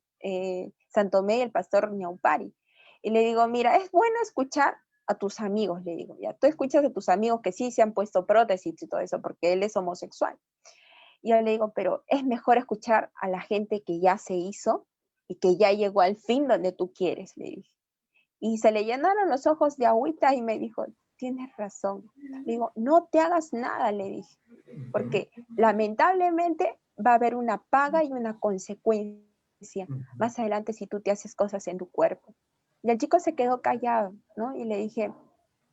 Santomé y el pastor Ñaupari. Y le digo, mira, es bueno escuchar a tus amigos, le digo, ya, tú escuchas a tus amigos que sí se han puesto prótesis y todo eso, porque él es homosexual. Y yo le digo, pero es mejor escuchar a la gente que ya se hizo y que ya llegó al fin donde tú quieres, le dije. Y se le llenaron los ojos de agüita y me dijo, tienes razón. Le digo, no te hagas nada, le dije, porque lamentablemente va a haber una paga y una consecuencia más adelante si tú te haces cosas en tu cuerpo. Y el chico se quedó callado, ¿no? Y le dije,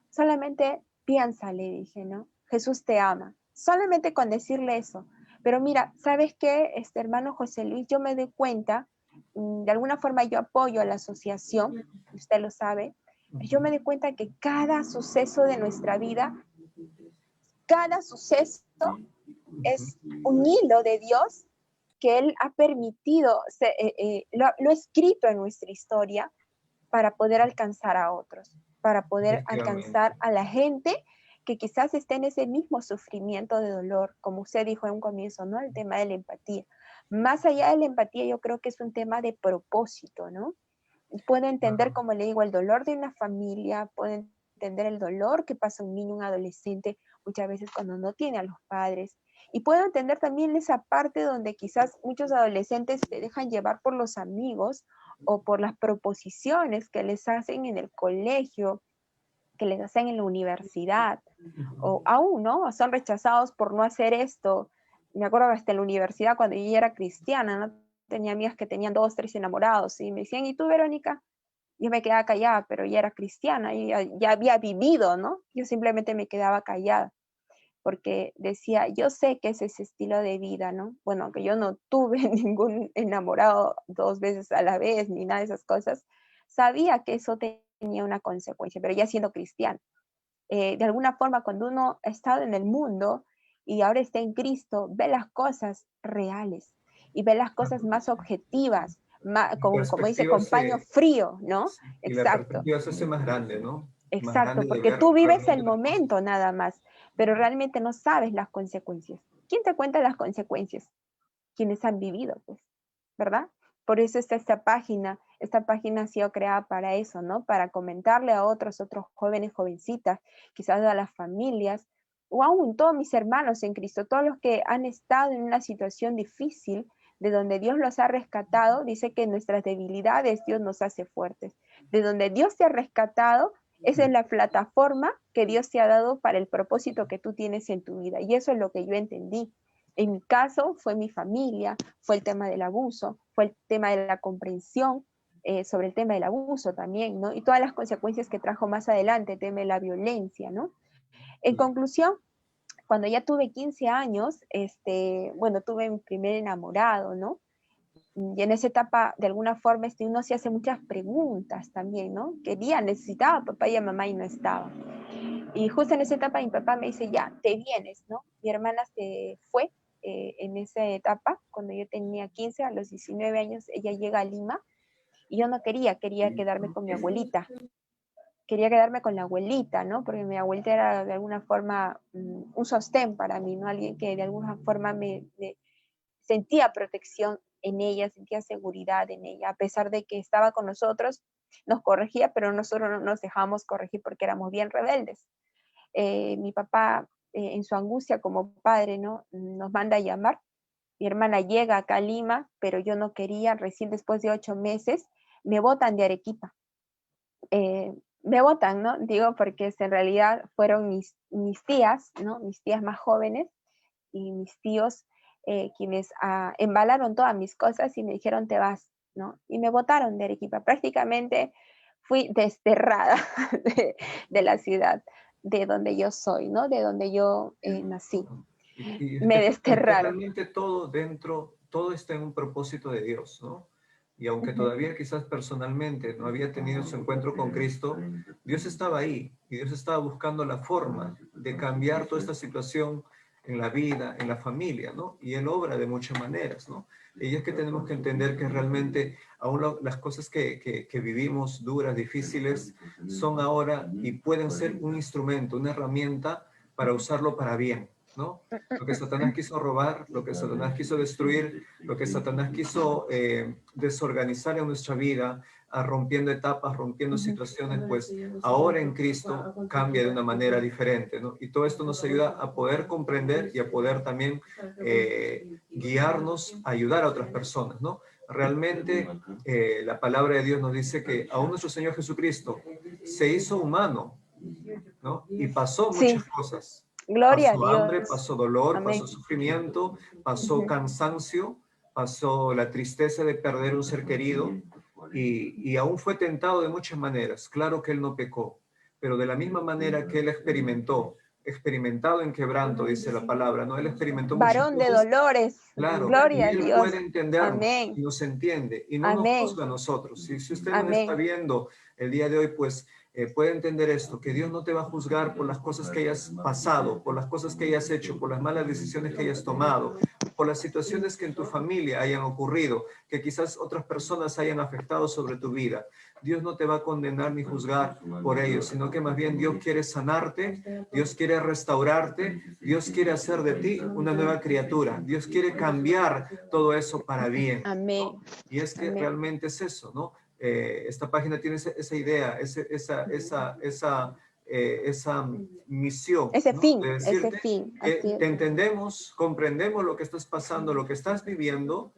solamente piensa, le dije, ¿no? Jesús te ama. Solamente con decirle eso. Pero mira, ¿sabes qué, hermano José Luis? Yo me doy cuenta, de alguna forma yo apoyo a la asociación, usted lo sabe, yo me doy cuenta que cada suceso de nuestra vida, cada suceso es un hilo de Dios que Él ha permitido, lo ha escrito en nuestra historia para poder alcanzar a otros, para poder Efectivamente. alcanzar a la gente que quizás esté en ese mismo sufrimiento de dolor, como usted dijo en un comienzo, ¿no? El tema de la empatía. Más allá de la empatía, yo creo que es un tema de propósito, ¿no? Puedo entender, Claro. como le digo, el dolor de una familia, puedo entender el dolor que pasa un niño, un adolescente, muchas veces cuando no tiene a los padres. Y puedo entender también esa parte donde quizás muchos adolescentes se dejan llevar por los amigos o por las proposiciones que les hacen en el colegio, que les hacen en la universidad, o aún, ¿no? Son rechazados por no hacer esto. Me acuerdo que hasta en la universidad, cuando yo ya era cristiana, ¿no? Tenía amigas que tenían 2, 3 enamorados y me decían, ¿y tú, Verónica? Yo me quedaba callada, pero ya era cristiana y ya había vivido, ¿no? Yo simplemente me quedaba callada porque decía, yo sé que es ese estilo de vida, ¿no? Bueno, aunque yo no tuve ningún enamorado 2 veces a la vez, ni nada de esas cosas, sabía que eso tenía una consecuencia, pero ya siendo cristiana. De alguna forma, cuando uno ha estado en el mundo y ahora está en Cristo, ve las cosas reales y ve las cosas más objetivas, más, La como dice, perspectiva con paño frío, ¿no? y la Exacto. perspectiva se hace más grande, ¿no? Más grande Exacto, de porque ver tú vives el realmente las cosas. momento nada más, pero realmente no sabes las consecuencias. ¿Quién te cuenta las consecuencias? Quienes han vivido, pues, ¿verdad? Por eso está esta página ha sido creada para eso, ¿no? Para comentarle a otros jóvenes, jovencitas, quizás a las familias, o aún todos mis hermanos en Cristo, todos los que han estado en una situación difícil, de donde Dios los ha rescatado, dice que en nuestras debilidades Dios nos hace fuertes. De donde Dios te ha rescatado, esa es la plataforma que Dios te ha dado para el propósito que tú tienes en tu vida. Y eso es lo que yo entendí. En mi caso fue mi familia, fue el tema del abuso, fue el tema de la comprensión sobre el tema del abuso también, ¿no? Y todas las consecuencias que trajo más adelante, el tema de la violencia, ¿no? En conclusión, cuando ya tuve 15 años, bueno, tuve mi primer enamorado, ¿no? Y en esa etapa, de alguna forma, uno se hace muchas preguntas también, ¿no? Quería, necesitaba a papá y a mamá y no estaba. Y justo en esa etapa mi papá me dice, ya, te vienes, ¿no? Mi hermana se fue en esa etapa, cuando yo tenía 15, a los 19 años, ella llega a Lima y yo no quería quedarme con mi abuelita. Quería quedarme con la abuelita, ¿no? Porque mi abuelita era de alguna forma un sostén para mí, ¿no? Alguien que de alguna forma me sentía protección en ella, sentía seguridad en ella, a pesar de que estaba con nosotros, nos corregía, pero nosotros no nos dejábamos corregir porque éramos bien rebeldes. Mi papá, en su angustia como padre, ¿no? Nos manda a llamar. Mi hermana llega acá a Lima, pero yo no quería, recién después de 8 meses, me botan de Arequipa. Me botan, ¿no? Digo, porque en realidad fueron mis tías, ¿no? Mis tías más jóvenes y mis tíos quienes embalaron todas mis cosas y me dijeron te vas, ¿no? Y me botaron de Arequipa. Prácticamente fui desterrada de la ciudad, de donde yo soy, ¿no? De donde yo nací. Me Es que desterraron. realmente todo dentro, todo está en un propósito de Dios, ¿no? Y aunque todavía quizás personalmente no había tenido su encuentro con Cristo, Dios estaba ahí y Dios estaba buscando la forma de cambiar toda esta situación en la vida, en la familia, ¿no? Y Él obra de muchas maneras, ¿no? Y es que tenemos que entender que realmente aún las cosas que vivimos duras, difíciles, son ahora y pueden ser un instrumento, una herramienta para usarlo para bien, ¿no? Lo que Satanás quiso robar, lo que Satanás quiso destruir, lo que Satanás quiso desorganizar en nuestra vida, rompiendo etapas, rompiendo situaciones, pues ahora en Cristo cambia de una manera diferente, ¿no? Y todo esto nos ayuda a poder comprender y a poder también guiarnos, ayudar a otras personas, ¿no? Realmente la palabra de Dios nos dice que aún nuestro Señor Jesucristo se hizo humano, ¿no? Y pasó muchas Sí, cosas. gloria a Pasó hambre, Dios. pasó dolor, Amén. pasó sufrimiento, pasó cansancio, pasó la tristeza de perder un ser querido y aún fue tentado de muchas maneras. Claro que él no pecó, pero de la misma manera que él experimentado en quebranto, dice la palabra, ¿no? Él experimentó muchas Varón de cosas. dolores. Claro, Gloria y a Él Dios. puede entendernos Amén. y nos entiende y no nos Amén. juzga a nosotros. Si usted nos está Amén. viendo el día de hoy, pues puede entender esto, que Dios no te va a juzgar por las cosas que hayas pasado, por las cosas que hayas hecho, por las malas decisiones que hayas tomado, por las situaciones que en tu familia hayan ocurrido, que quizás otras personas hayan afectado sobre tu vida. Dios no te va a condenar ni juzgar por ello, sino que más bien Dios quiere sanarte, Dios quiere restaurarte, Dios quiere hacer de ti una nueva criatura, Dios quiere cambiar todo eso para bien, Amén. ¿no? Y es que Amén. realmente es eso, ¿no? Esta página tiene esa idea, esa misión, ¿no? De Ese decirte fin, así que te es. entendemos, comprendemos lo que estás pasando, lo que estás viviendo,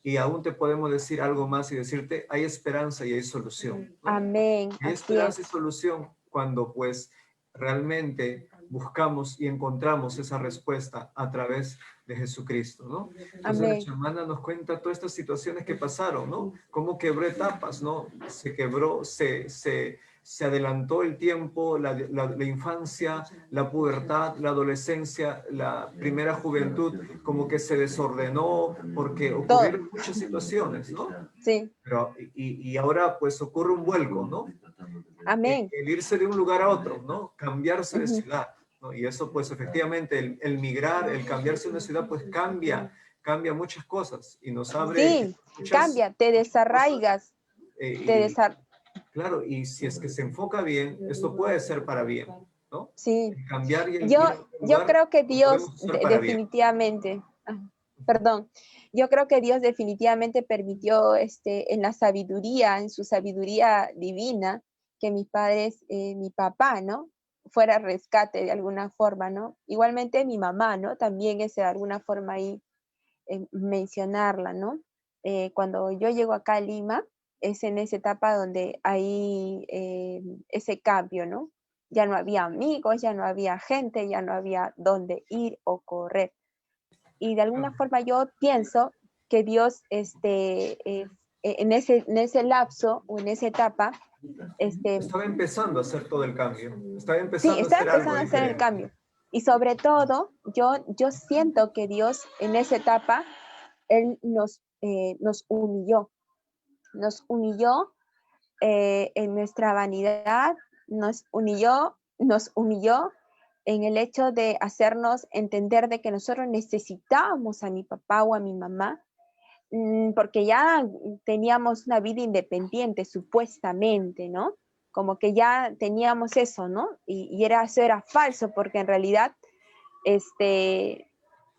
y aún te podemos decir algo más y decirte, hay esperanza y hay solución, ¿no? Amén, Hay así esperanza y es. solución cuando pues realmente buscamos y encontramos esa respuesta a través de Jesucristo, ¿no? Entonces Amén. nuestra hermana nos cuenta todas estas situaciones que pasaron, ¿no? Cómo quebró etapas, ¿no? Se quebró, se adelantó el tiempo, la infancia, la pubertad, la adolescencia, la primera juventud, como que se desordenó porque Todo. ocurrieron muchas situaciones, ¿no? Sí. Pero, y ahora pues ocurre un vuelco, ¿no? Amén. El irse de un lugar a otro, ¿no? Cambiarse de Ujú. ciudad, ¿no? Y eso pues efectivamente, el migrar, el cambiarse de una ciudad pues cambia muchas cosas y nos abre Sí, muchas cambia, te cosas. desarraigas, te Y desar claro, y si es que se enfoca bien, esto puede ser para bien, ¿no? sí. El cambiar y el Yo, ir a un yo lugar creo que lo Dios podemos usar para bien. definitivamente, perdón, yo creo que Dios definitivamente permitió en la sabiduría, en su sabiduría divina, que mis padres, mi papá, ¿no? Fuera rescate de alguna forma, ¿no? Igualmente mi mamá, ¿no? También es de alguna forma ahí mencionarla, ¿no? Cuando yo llego acá a Lima, es en esa etapa donde hay ese cambio, ¿no? Ya no había amigos, ya no había gente, ya no había dónde ir o correr. Y de alguna forma yo pienso que Dios, en ese lapso o en esa etapa, Estaba empezando a hacer todo el cambio, estaba sí, empezando a está hacer algo empezando a hacer el diferente. cambio. Y sobre todo, yo siento que Dios en esa etapa, Él nos humilló en nuestra vanidad, nos humilló en el hecho de hacernos entender de que nosotros necesitábamos a mi papá o a mi mamá, porque ya teníamos una vida independiente, supuestamente, ¿no? Como que ya teníamos eso, ¿no? Eso era falso, porque en realidad,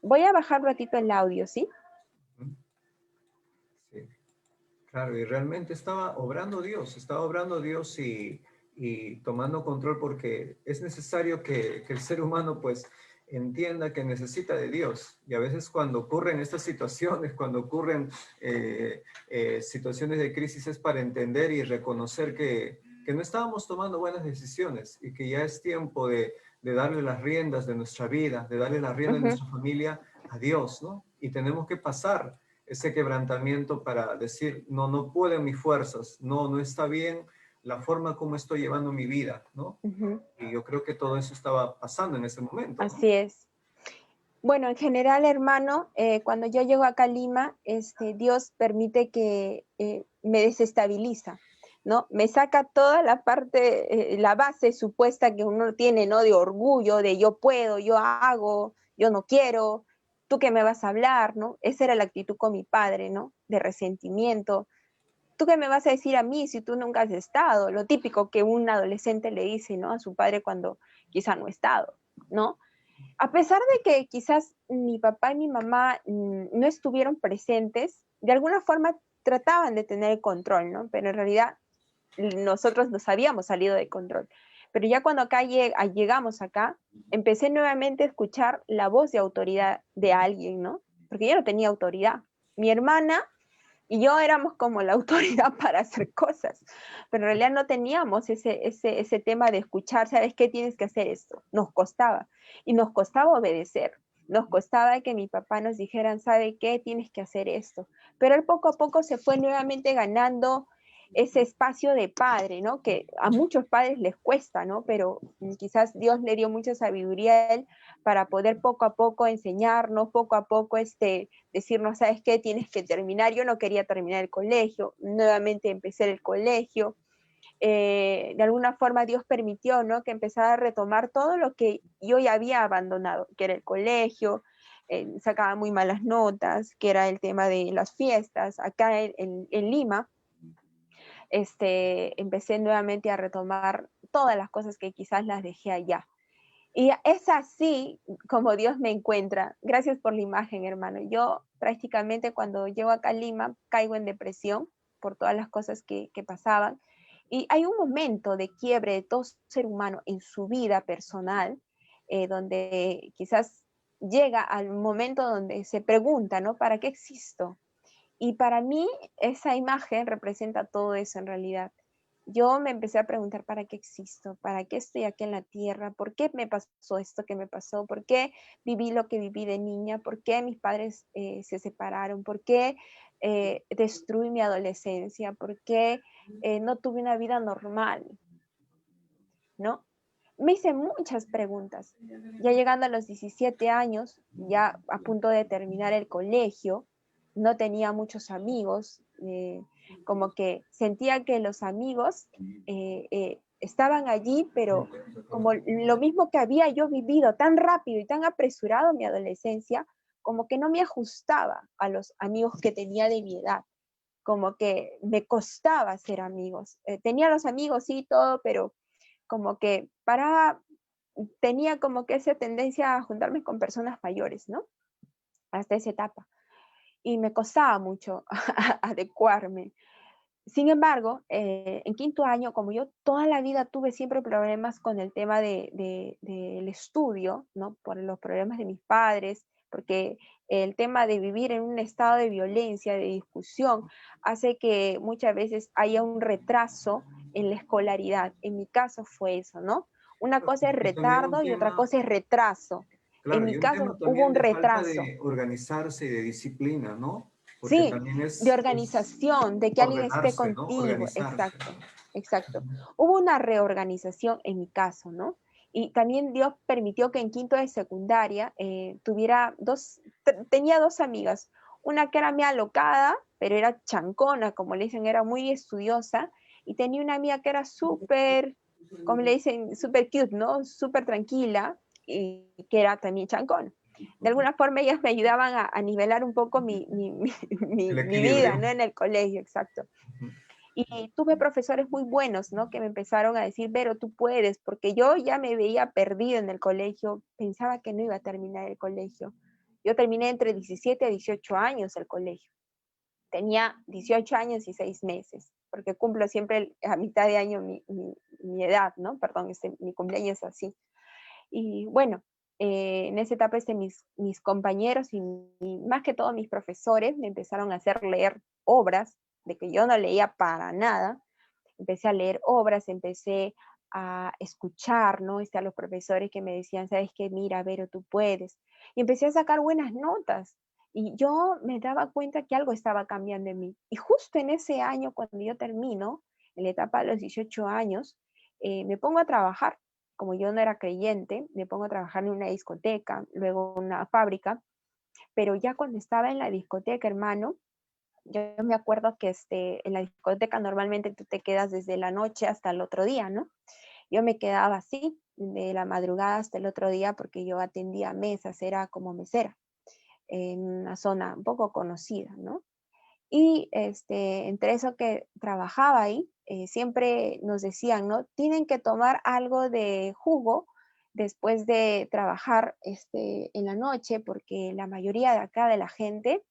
voy a bajar un ratito el audio, ¿sí? Sí. Claro, y realmente estaba obrando Dios y tomando control porque es necesario que el ser humano pues entienda que necesita de Dios. Y a veces cuando ocurren estas situaciones, cuando ocurren situaciones de crisis es para entender y reconocer que no estábamos tomando buenas decisiones y que ya es tiempo de darle las riendas de nuestra vida, de darle las riendas de Ujú. nuestra familia a Dios, ¿no? y tenemos que pasar ese quebrantamiento para decir, no, no puedo en mis fuerzas, no, no está bien la forma como estoy llevando mi vida, ¿no? Ujú. Y yo creo que todo eso estaba pasando en ese momento, ¿no? Así es. Bueno, en general, hermano, cuando yo llego acá a Lima, Dios permite que me desestabiliza, ¿no? Me saca toda la parte, la base supuesta que uno tiene, ¿no? De orgullo, de yo puedo, yo hago, yo no quiero, tú qué me vas a hablar, ¿no? Esa era la actitud con mi padre, ¿no? De resentimiento. ¿Tú qué me vas a decir a mí si tú nunca has estado? Lo típico que un adolescente le dice, ¿no? A su padre cuando quizá no ha estado, ¿no? A pesar de que quizás mi papá y mi mamá no estuvieron presentes, de alguna forma trataban de tener el control, ¿no? Pero en realidad nosotros nos habíamos salido de control. Pero ya cuando acá llegamos acá, empecé nuevamente a escuchar la voz de autoridad de alguien, ¿no? Porque yo no tenía autoridad. Mi hermana y yo éramos como la autoridad para hacer cosas, pero en realidad no teníamos ese tema de escuchar, ¿sabes qué? Tienes que hacer esto. Nos costaba, y nos costaba obedecer. Nos costaba que mi papá nos dijeran, ¿sabe qué? Tienes que hacer esto. Pero él poco a poco se fue nuevamente ganando ese espacio de padre, ¿no? Que a muchos padres les cuesta, ¿no? Pero quizás Dios le dio mucha sabiduría a él para poder poco a poco enseñarnos, poco a poco decirnos, ¿sabes qué? Tienes que terminar. Yo no quería terminar el colegio, nuevamente empecé el colegio. De alguna forma Dios permitió, ¿no? Que empezara a retomar todo lo que yo ya había abandonado, que era el colegio, sacaba muy malas notas, que era el tema de las fiestas. Acá en Lima, empecé nuevamente a retomar todas las cosas que quizás las dejé allá. Y es así como Dios me encuentra. Gracias por la imagen, hermano. Yo prácticamente cuando llego acá a Lima caigo en depresión por todas las cosas que pasaban. Y hay un momento de quiebre de todo ser humano en su vida personal, donde quizás llega al momento donde se pregunta, ¿no? ¿Para qué existo? Y para mí esa imagen representa todo eso en realidad. Yo me empecé a preguntar para qué existo, para qué estoy aquí en la tierra, por qué me pasó esto que me pasó, por qué viví lo que viví de niña, por qué mis padres se separaron, por qué destruí mi adolescencia, por qué no tuve una vida normal, ¿no? Me hice muchas preguntas. Ya llegando a los 17 años, ya a punto de terminar el colegio, no tenía muchos amigos, como que sentía que los amigos estaban allí, pero como lo mismo que había yo vivido tan rápido y tan apresurado en mi adolescencia, como que no me ajustaba a los amigos que tenía de mi edad, como que me costaba ser amigos. Tenía los amigos, sí, todo, pero como que tenía como que esa tendencia a juntarme con personas mayores, ¿no? Hasta esa etapa. Y me costaba mucho adecuarme. Sin embargo, en quinto año, como yo toda la vida tuve siempre problemas con el tema del estudio, ¿no? Por los problemas de mis padres, porque el tema de vivir en un estado de violencia, de discusión, hace que muchas veces haya un retraso en la escolaridad. En mi caso fue eso, ¿no? Una cosa es Y también un retardo y otra tema, cosa es retraso. En claro, y mi un tema caso hubo también un de falta retraso. de organizarse y de disciplina, ¿no? Porque Sí, también de es organización, de que alguien esté ordenarse, ¿no? contigo, Organizarse. exacto, exacto. Hubo una reorganización en mi caso, ¿no? Y también Dios permitió que en quinto de secundaria tenía dos amigas, una que era mi alocada, pero era chancona, como le dicen, era muy estudiosa, y tenía una amiga que era súper, como le dicen, súper cute, ¿no? Súper tranquila, y que era también chancona. De alguna forma ellas me ayudaban a nivelar un poco El mi vida, equilibrio. ¿no? En el colegio, exacto. Y tuve profesores muy buenos, ¿no? Que me empezaron a decir, Vero, tú puedes, porque yo ya me veía perdida en el colegio, pensaba que no iba a terminar el colegio. Yo terminé entre 17 a 18 años el colegio. Tenía 18 años y 6 meses, porque cumplo siempre a mitad de año mi edad, ¿no? Perdón, mi cumpleaños es así. Y bueno, en esa etapa mis compañeros y más que todo mis profesores me empezaron a hacer leer obras de que yo no leía para nada. Empecé a leer obras, empecé a escuchar, ¿no? A los profesores que me decían, sabes qué, mira, Vero, tú puedes. Y empecé a sacar buenas notas. Y yo me daba cuenta que algo estaba cambiando en mí. Y justo en ese año, cuando yo termino, en la etapa de los 18 años, me pongo a trabajar. Como yo no era creyente, me pongo a trabajar en una discoteca, luego en una fábrica. Pero ya cuando estaba en la discoteca, hermano, yo me acuerdo que en la discoteca normalmente tú te quedas desde la noche hasta el otro día, ¿no? Yo me quedaba así, de la madrugada hasta el otro día, porque yo atendía mesas, era como mesera, en una zona un poco conocida, ¿no? Y entre eso que trabajaba ahí, siempre nos decían, ¿no? Tienen que tomar algo de jugo después de trabajar en la noche, porque la mayoría de acá de la gente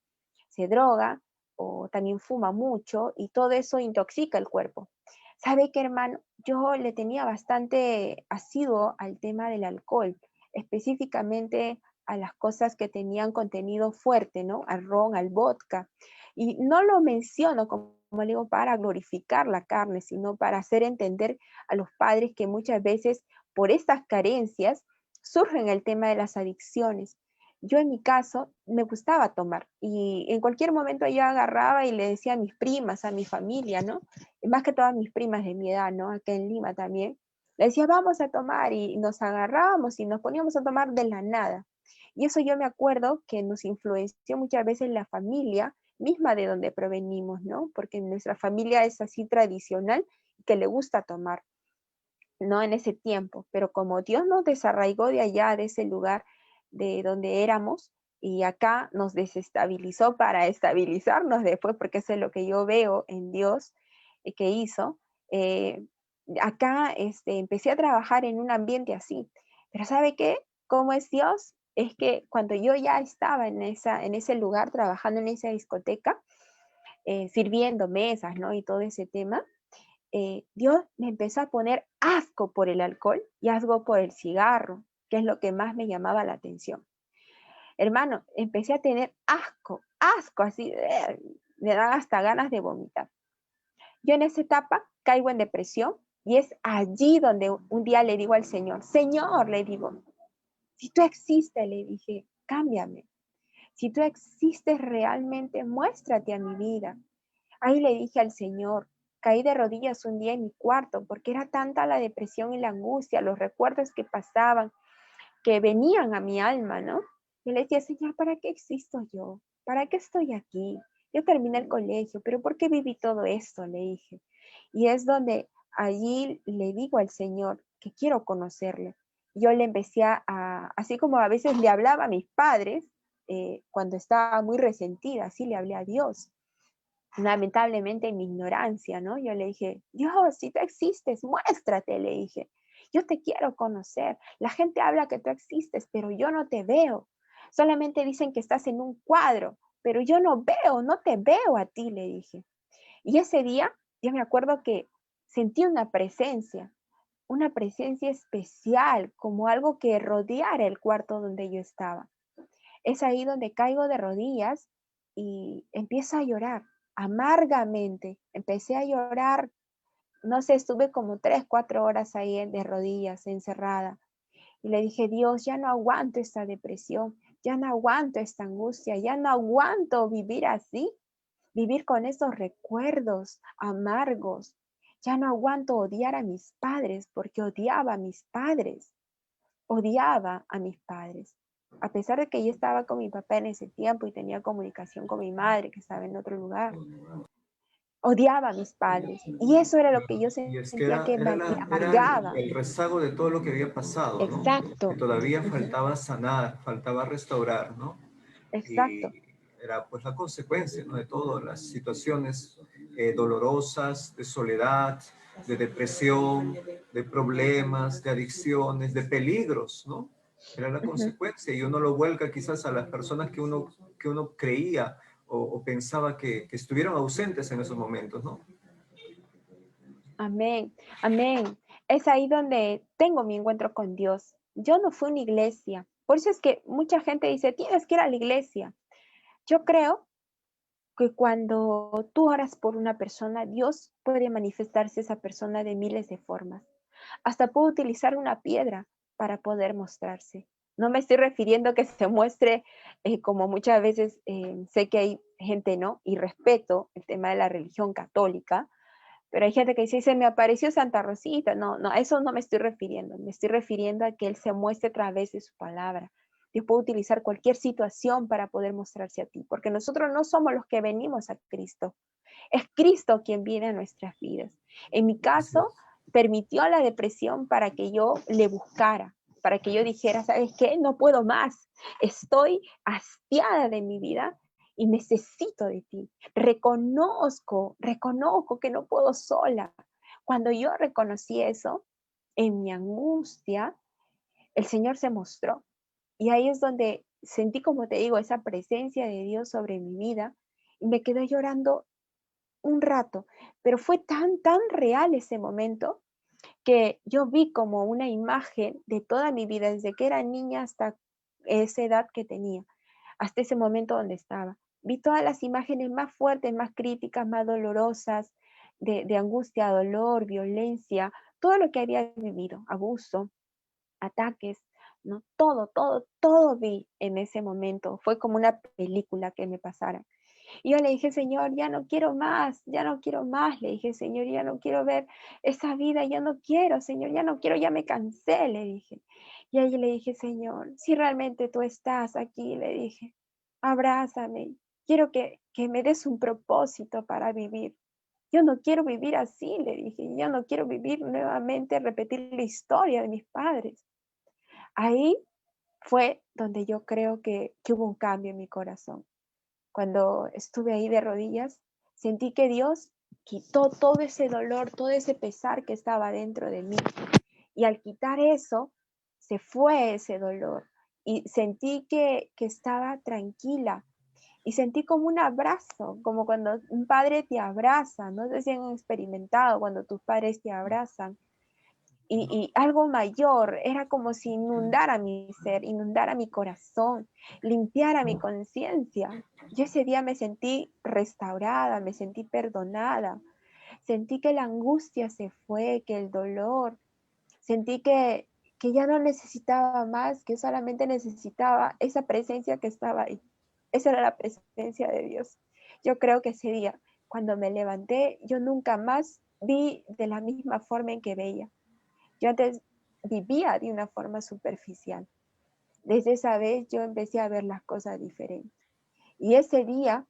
se droga o también fuma mucho y todo eso intoxica el cuerpo. ¿Sabe qué, hermano? Yo le tenía bastante asiduo al tema del alcohol, específicamente a las cosas que tenían contenido fuerte, ¿no? Al ron, al vodka. Y no lo menciono como le digo para glorificar la carne, sino para hacer entender a los padres que muchas veces por estas carencias surgen el tema de las adicciones. Yo en mi caso me gustaba tomar y en cualquier momento yo agarraba y le decía a mis primas, a mi familia, ¿no? Más que todas mis primas de mi edad, ¿no? Acá en Lima también. Le decía, vamos a tomar y nos agarrábamos y nos poníamos a tomar de la nada. Y eso yo me acuerdo que nos influenció muchas veces la familia misma de donde provenimos, ¿no? Porque nuestra familia es así tradicional que le gusta tomar, ¿no? En ese tiempo. Pero como Dios nos desarraigó de allá, de ese lugar de donde éramos, y acá nos desestabilizó para estabilizarnos después, porque eso es lo que yo veo en Dios que hizo. eh, Acá empecé a trabajar en un ambiente así. Pero ¿sabe qué? ¿Cómo es Dios? Es que cuando yo ya estaba en ese lugar, trabajando en esa discoteca, sirviendo mesas, ¿no? Y todo ese tema, Dios me empezó a poner asco por el alcohol y asco por el cigarro, que es lo que más me llamaba la atención. Hermano, empecé a tener asco, asco, así, me dan hasta ganas de vomitar. Yo en esa etapa caigo en depresión y es allí donde un día le digo al Señor, Señor, le digo, si tú existes, le dije, cámbiame. Si tú existes realmente, muéstrate a mi vida. Ahí le dije al Señor, caí de rodillas un día en mi cuarto porque era tanta la depresión y la angustia, los recuerdos que pasaban, que venían a mi alma, ¿no? Y le decía, Señor, ¿para qué existo yo? ¿Para qué estoy aquí? Yo terminé el colegio, pero ¿por qué viví todo esto? Le dije. Y es donde allí le digo al Señor que quiero conocerle. Yo le empecé así como a veces le hablaba a mis padres, cuando estaba muy resentida, así le hablé a Dios lamentablemente en mi ignorancia, ¿no? Yo le dije, Dios, si tú existes, muéstrate, le dije. Yo te quiero conocer. La gente habla que tú existes, pero yo no te veo. Solamente dicen que estás en un cuadro, pero yo no veo, no te veo a ti, le dije. Y ese día, yo me acuerdo que sentí una presencia especial, como algo que rodeara el cuarto donde yo estaba. Es ahí donde caigo de rodillas y empiezo a llorar amargamente. Empecé a llorar, no sé, estuve como 3, 4 horas ahí de rodillas, encerrada. Y le dije, Dios, ya no aguanto esta depresión, ya no aguanto esta angustia, ya no aguanto vivir así, vivir con esos recuerdos amargos. Ya no aguanto odiar a mis padres porque odiaba a mis padres. A pesar de que yo estaba con mi papá en ese tiempo y tenía comunicación con mi madre que estaba en otro lugar, odiaba a mis padres. Y eso era lo que yo Y es que sentía que me era amargaba. el rezago de todo lo que había pasado, ¿no? Exacto, Que todavía ujú, faltaba sanar, faltaba restaurar, ¿no? exacto. Y era pues la consecuencia, ¿no? De todas las situaciones dolorosas, de soledad, de depresión, de problemas, de adicciones, de peligros, ¿no? Era la Ujú. consecuencia y uno lo vuelca quizás a las personas que uno creía o pensaba que estuvieron ausentes en esos momentos, ¿no? Amén, amén. Es ahí donde tengo mi encuentro con Dios. Yo no fui a una iglesia. Por eso es que mucha gente dice, tienes que ir a la iglesia. Yo creo que cuando tú oras por una persona, Dios puede manifestarse esa persona de miles de formas. Hasta puede utilizar una piedra para poder mostrarse. No me estoy refiriendo a que se muestre como muchas veces sé que hay gente, ¿no? Y respeto el tema de la religión católica, pero hay gente que dice, se me apareció Santa Rosita. No, no, a eso no me estoy refiriendo. Me estoy refiriendo a que Él se muestre a través de su palabra. Dios puede utilizar cualquier situación para poder mostrarse a ti, porque nosotros no somos los que venimos a Cristo. Es Cristo quien viene a nuestras vidas. En mi caso, permitió la depresión para que yo le buscara, para que yo dijera, ¿sabes qué? No puedo más. Estoy hastiada de mi vida y necesito de ti. Reconozco que no puedo sola. Cuando yo reconocí eso, en mi angustia, el Señor se mostró. Y ahí es donde sentí, como te digo, esa presencia de Dios sobre mi vida y me quedé llorando un rato, pero fue tan real ese momento que yo vi como una imagen de toda mi vida, desde que era niña hasta esa edad que tenía, hasta ese momento donde estaba. Vi todas las imágenes más fuertes, más críticas, más dolorosas, de angustia, dolor, violencia, todo lo que había vivido, abuso, ataques, ¿no? Todo vi en ese momento. Fue como una película que me pasara. Y yo le dije, Señor, ya no quiero más, le dije, Señor, ya no quiero ver esa vida, ya no quiero, Señor, ya no quiero, ya me cansé, le dije. Y ahí le dije, Señor, si realmente tú estás aquí, le dije, abrázame, quiero que me des un propósito para vivir. Yo no quiero vivir así, le dije, yo no quiero vivir nuevamente, repetir la historia de mis padres. Ahí fue donde yo creo que hubo un cambio en mi corazón. Cuando estuve ahí de rodillas, sentí que Dios quitó todo ese dolor, todo ese pesar que estaba dentro de mí. Y al quitar eso, se fue ese dolor. Y sentí que estaba tranquila. Y sentí como un abrazo, como cuando un padre te abraza. No sé si han experimentado cuando tus padres te abrazan y algo mayor, era como si inundara mi ser, inundara mi corazón, limpiara mi conciencia. Yo ese día me sentí restaurada, me sentí perdonada, sentí que la angustia se fue, que el dolor, sentí que ya no necesitaba más, que solamente necesitaba esa presencia que estaba ahí. Esa era la presencia de Dios. Yo creo que ese día, cuando me levanté, yo nunca más vi de la misma forma en que veía. Yo antes vivía de una forma superficial. Desde esa vez yo empecé a ver las cosas diferentes. Y ese día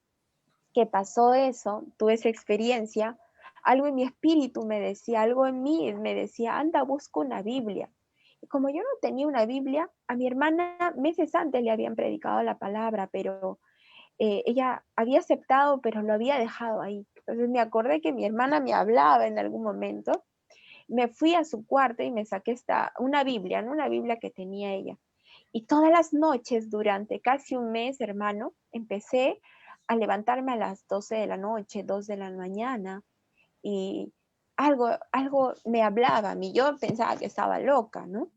que pasó eso, tuve esa experiencia, algo en mi espíritu me decía, algo en mí me decía, anda, busca una Biblia. Y como yo no tenía una Biblia, a mi hermana meses antes le habían predicado la palabra, pero ella había aceptado, pero lo había dejado ahí. Entonces me acordé que mi hermana me hablaba en algún momento. Me fui a su cuarto y me saqué una Biblia, ¿no? Una Biblia que tenía ella. Y todas las noches, durante casi un mes, hermano, empecé a levantarme a las 12 de la noche, 2 de la mañana, y algo me hablaba a mí. Yo pensaba que estaba loca, ¿no?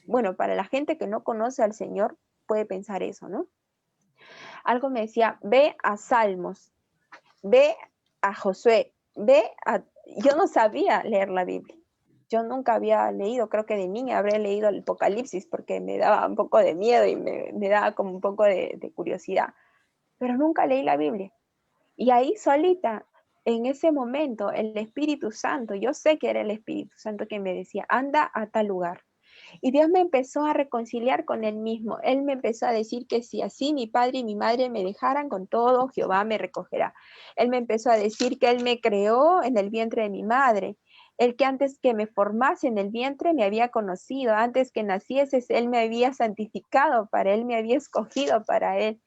Bueno, para la gente que no conoce al Señor, puede pensar eso, ¿no? Algo me decía, ve a Salmos, ve a Josué, Yo no sabía leer la Biblia. Yo nunca había leído, creo que de niña habré leído el Apocalipsis porque me daba un poco de miedo y me daba como un poco de curiosidad, pero nunca leí la Biblia. Y ahí solita, en ese momento, el Espíritu Santo, yo sé que era el Espíritu Santo que me decía, anda a tal lugar. Y Dios me empezó a reconciliar con Él mismo. Él me empezó a decir que si así mi padre y mi madre me dejaran con todo, Jehová me recogerá. Él me empezó a decir que Él me creó en el vientre de mi madre. El que antes que me formase en el vientre me había conocido, antes que nacieses, Él me había santificado para Él, me había escogido para Él.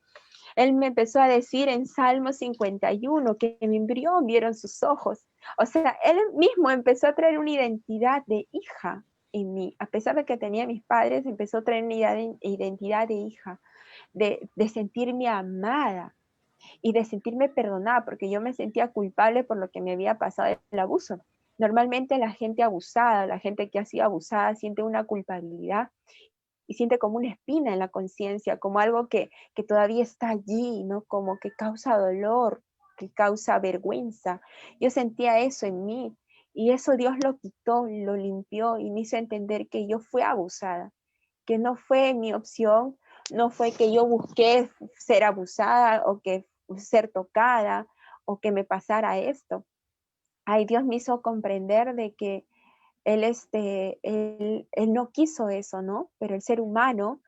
Él me empezó a decir en Salmo 51 que mi embrión vieron sus ojos. O sea, Él mismo empezó a traer una identidad de hija en mí. A pesar de que tenía mis padres, empezó a traer una identidad de hija, de sentirme amada y de sentirme perdonada, porque yo me sentía culpable por lo que me había pasado el abuso. Normalmente la gente abusada, la gente que ha sido abusada, siente una culpabilidad y siente como una espina en la conciencia, como algo que todavía está allí, ¿no? Como que causa dolor, que causa vergüenza. Yo sentía eso en mí y eso Dios lo quitó, lo limpió y me hizo entender que yo fui abusada, que no fue mi opción, no fue que yo busqué ser abusada o que ser tocada o que me pasara esto. Ay, Dios me hizo comprender de que él no quiso eso, ¿no? Pero el ser humano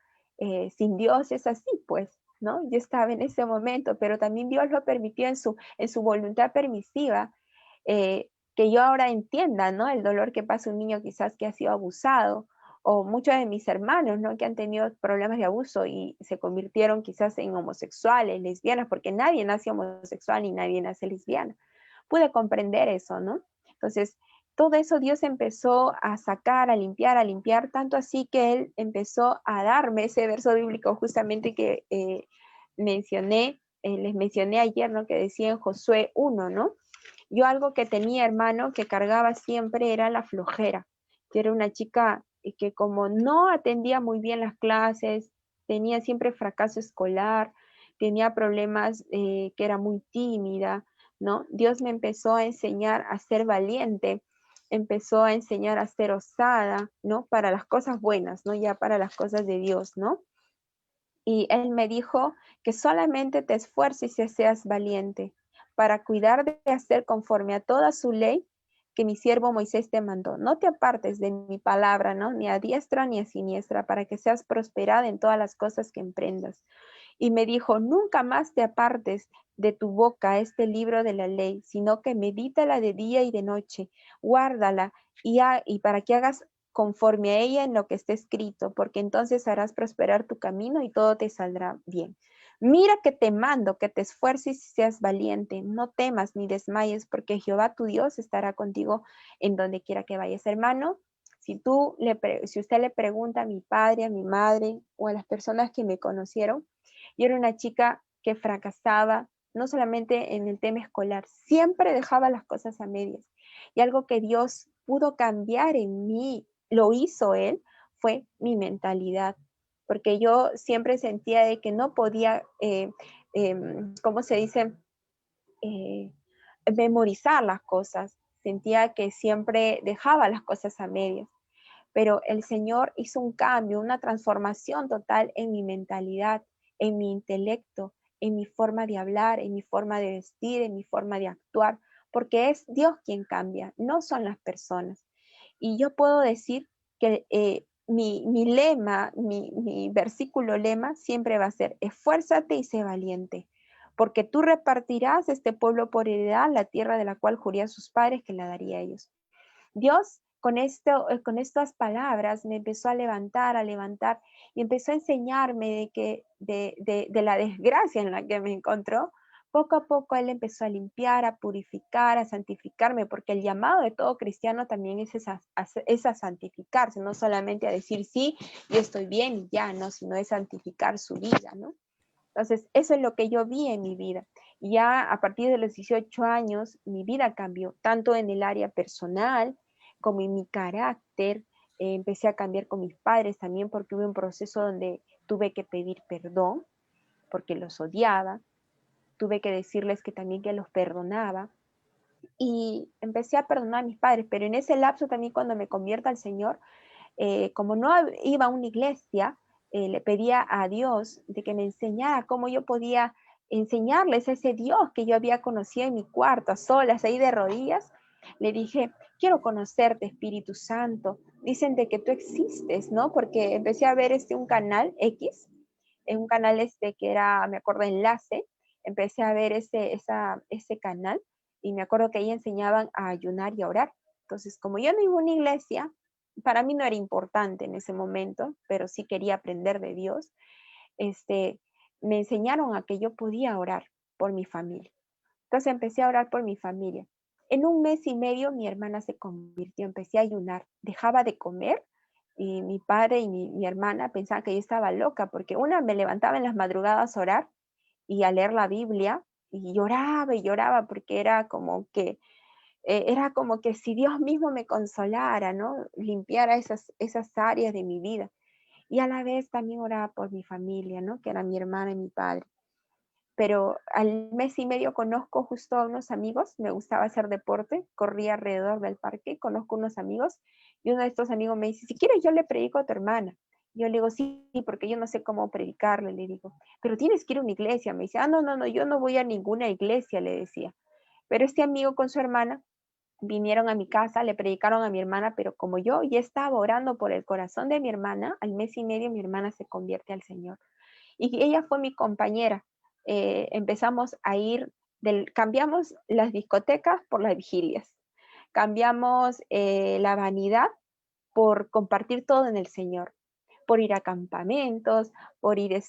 sin Dios es así, pues, ¿no? Yo estaba en ese momento, pero también Dios lo permitió en su voluntad permisiva, que yo ahora entienda, ¿no? El dolor que pasa un niño quizás que ha sido abusado, o muchos de mis hermanos, ¿no? Que han tenido problemas de abuso y se convirtieron quizás en homosexuales, lesbianas, porque nadie nace homosexual ni nadie nace lesbiana. Pude comprender eso, ¿no? Entonces, todo eso Dios empezó a sacar, a limpiar, tanto así que Él empezó a darme ese verso bíblico justamente que les mencioné ayer, ¿no? Que decía en Josué 1, ¿no? Yo algo que tenía, hermano, que cargaba siempre era la flojera. Yo era una chica que como no atendía muy bien las clases, tenía siempre fracaso escolar, tenía problemas, que era muy tímida, ¿no? Dios me empezó a enseñar a ser valiente, empezó a enseñar a ser osada, ¿no? Para las cosas buenas, ¿no? Ya para las cosas de Dios, ¿no? Y Él me dijo que solamente te esfuerces y seas valiente para cuidar de hacer conforme a toda su ley que mi siervo Moisés te mandó. No te apartes de mi palabra, ¿no? Ni a diestra ni a siniestra, para que seas prosperada en todas las cosas que emprendas. Y me dijo, nunca más te apartes de tu boca este libro de la ley, sino que medítala de día y de noche, guárdala y para que hagas conforme a ella en lo que está escrito, porque entonces harás prosperar tu camino y todo te saldrá bien. Mira que te mando, que te esfuerces y seas valiente, no temas ni desmayes, porque Jehová tu Dios estará contigo en donde quiera que vayas. Hermano, si usted le pregunta a mi padre, a mi madre o a las personas que me conocieron, yo era una chica que fracasaba, no solamente en el tema escolar, siempre dejaba las cosas a medias. Y algo que Dios pudo cambiar en mí, lo hizo Él, fue mi mentalidad, porque yo siempre sentía de que no podía, ¿cómo se dice? Eh, Memorizar las cosas. Sentía que siempre dejaba las cosas a medias, pero el Señor hizo un cambio, una transformación total en mi mentalidad, en mi intelecto, en mi forma de hablar, en mi forma de vestir, en mi forma de actuar, porque es Dios quien cambia, no son las personas. Y yo puedo decir que mi lema, mi versículo lema siempre va a ser, esfuérzate y sé valiente, porque tú repartirás este pueblo por heredad, la tierra de la cual juría a sus padres que la daría a ellos. Dios con estas palabras me empezó a levantar y empezó a enseñarme de que de la desgracia en la que me encontró. Poco a poco Él empezó a limpiar, a purificar, a santificarme, porque el llamado de todo cristiano también es a santificarse, no solamente a decir sí, yo estoy bien y ya, no, sino es santificar su vida, ¿no? Entonces, eso es lo que yo vi en mi vida. Y ya a partir de los 18 años, mi vida cambió, tanto en el área personal como en mi carácter. Empecé a cambiar con mis padres también porque hubo un proceso donde tuve que pedir perdón porque los odiaba. Tuve que decirles que también que los perdonaba. Y empecé a perdonar a mis padres, pero en ese lapso también cuando me convierta al Señor, como no iba a una iglesia, le pedía a Dios de que me enseñara cómo yo podía enseñarles ese Dios que yo había conocido en mi cuarto, a solas, ahí de rodillas. Le dije, quiero conocerte, Espíritu Santo. Dicen de que tú existes, ¿no? Porque empecé a ver un canal X, un canal que era, me acuerdo, Enlace. Empecé a ver ese canal y me acuerdo que ahí enseñaban a ayunar y a orar. Entonces, como yo no iba a una iglesia, para mí no era importante en ese momento, pero sí quería aprender de Dios. Me enseñaron a que yo podía orar por mi familia. Entonces empecé a orar por mi familia. En un mes y medio mi hermana se convirtió, empecé a ayunar, dejaba de comer y mi padre y mi hermana pensaban que yo estaba loca porque una me levantaba en las madrugadas a orar y a leer la Biblia y lloraba porque era como que si Dios mismo me consolara, ¿no? Limpiara esas áreas de mi vida. Y a la vez también oraba por mi familia, ¿no? Que era mi hermana y mi padre. Pero al mes y medio conozco justo a unos amigos, me gustaba hacer deporte, corría alrededor del parque, conozco unos amigos y uno de estos amigos me dice, si quieres yo le predico a tu hermana. Yo le digo, sí, porque yo no sé cómo predicarle, le digo, pero tienes que ir a una iglesia. Me dice, ah, no, no, no, yo no voy a ninguna iglesia, le decía. Pero este amigo con su hermana vinieron a mi casa, le predicaron a mi hermana, pero como yo ya estaba orando por el corazón de mi hermana, al mes y medio mi hermana se convierte al Señor. Y ella fue mi compañera. Empezamos a ir, cambiamos las discotecas por las vigilias, cambiamos la vanidad por compartir todo en el Señor, por ir a campamentos, por ir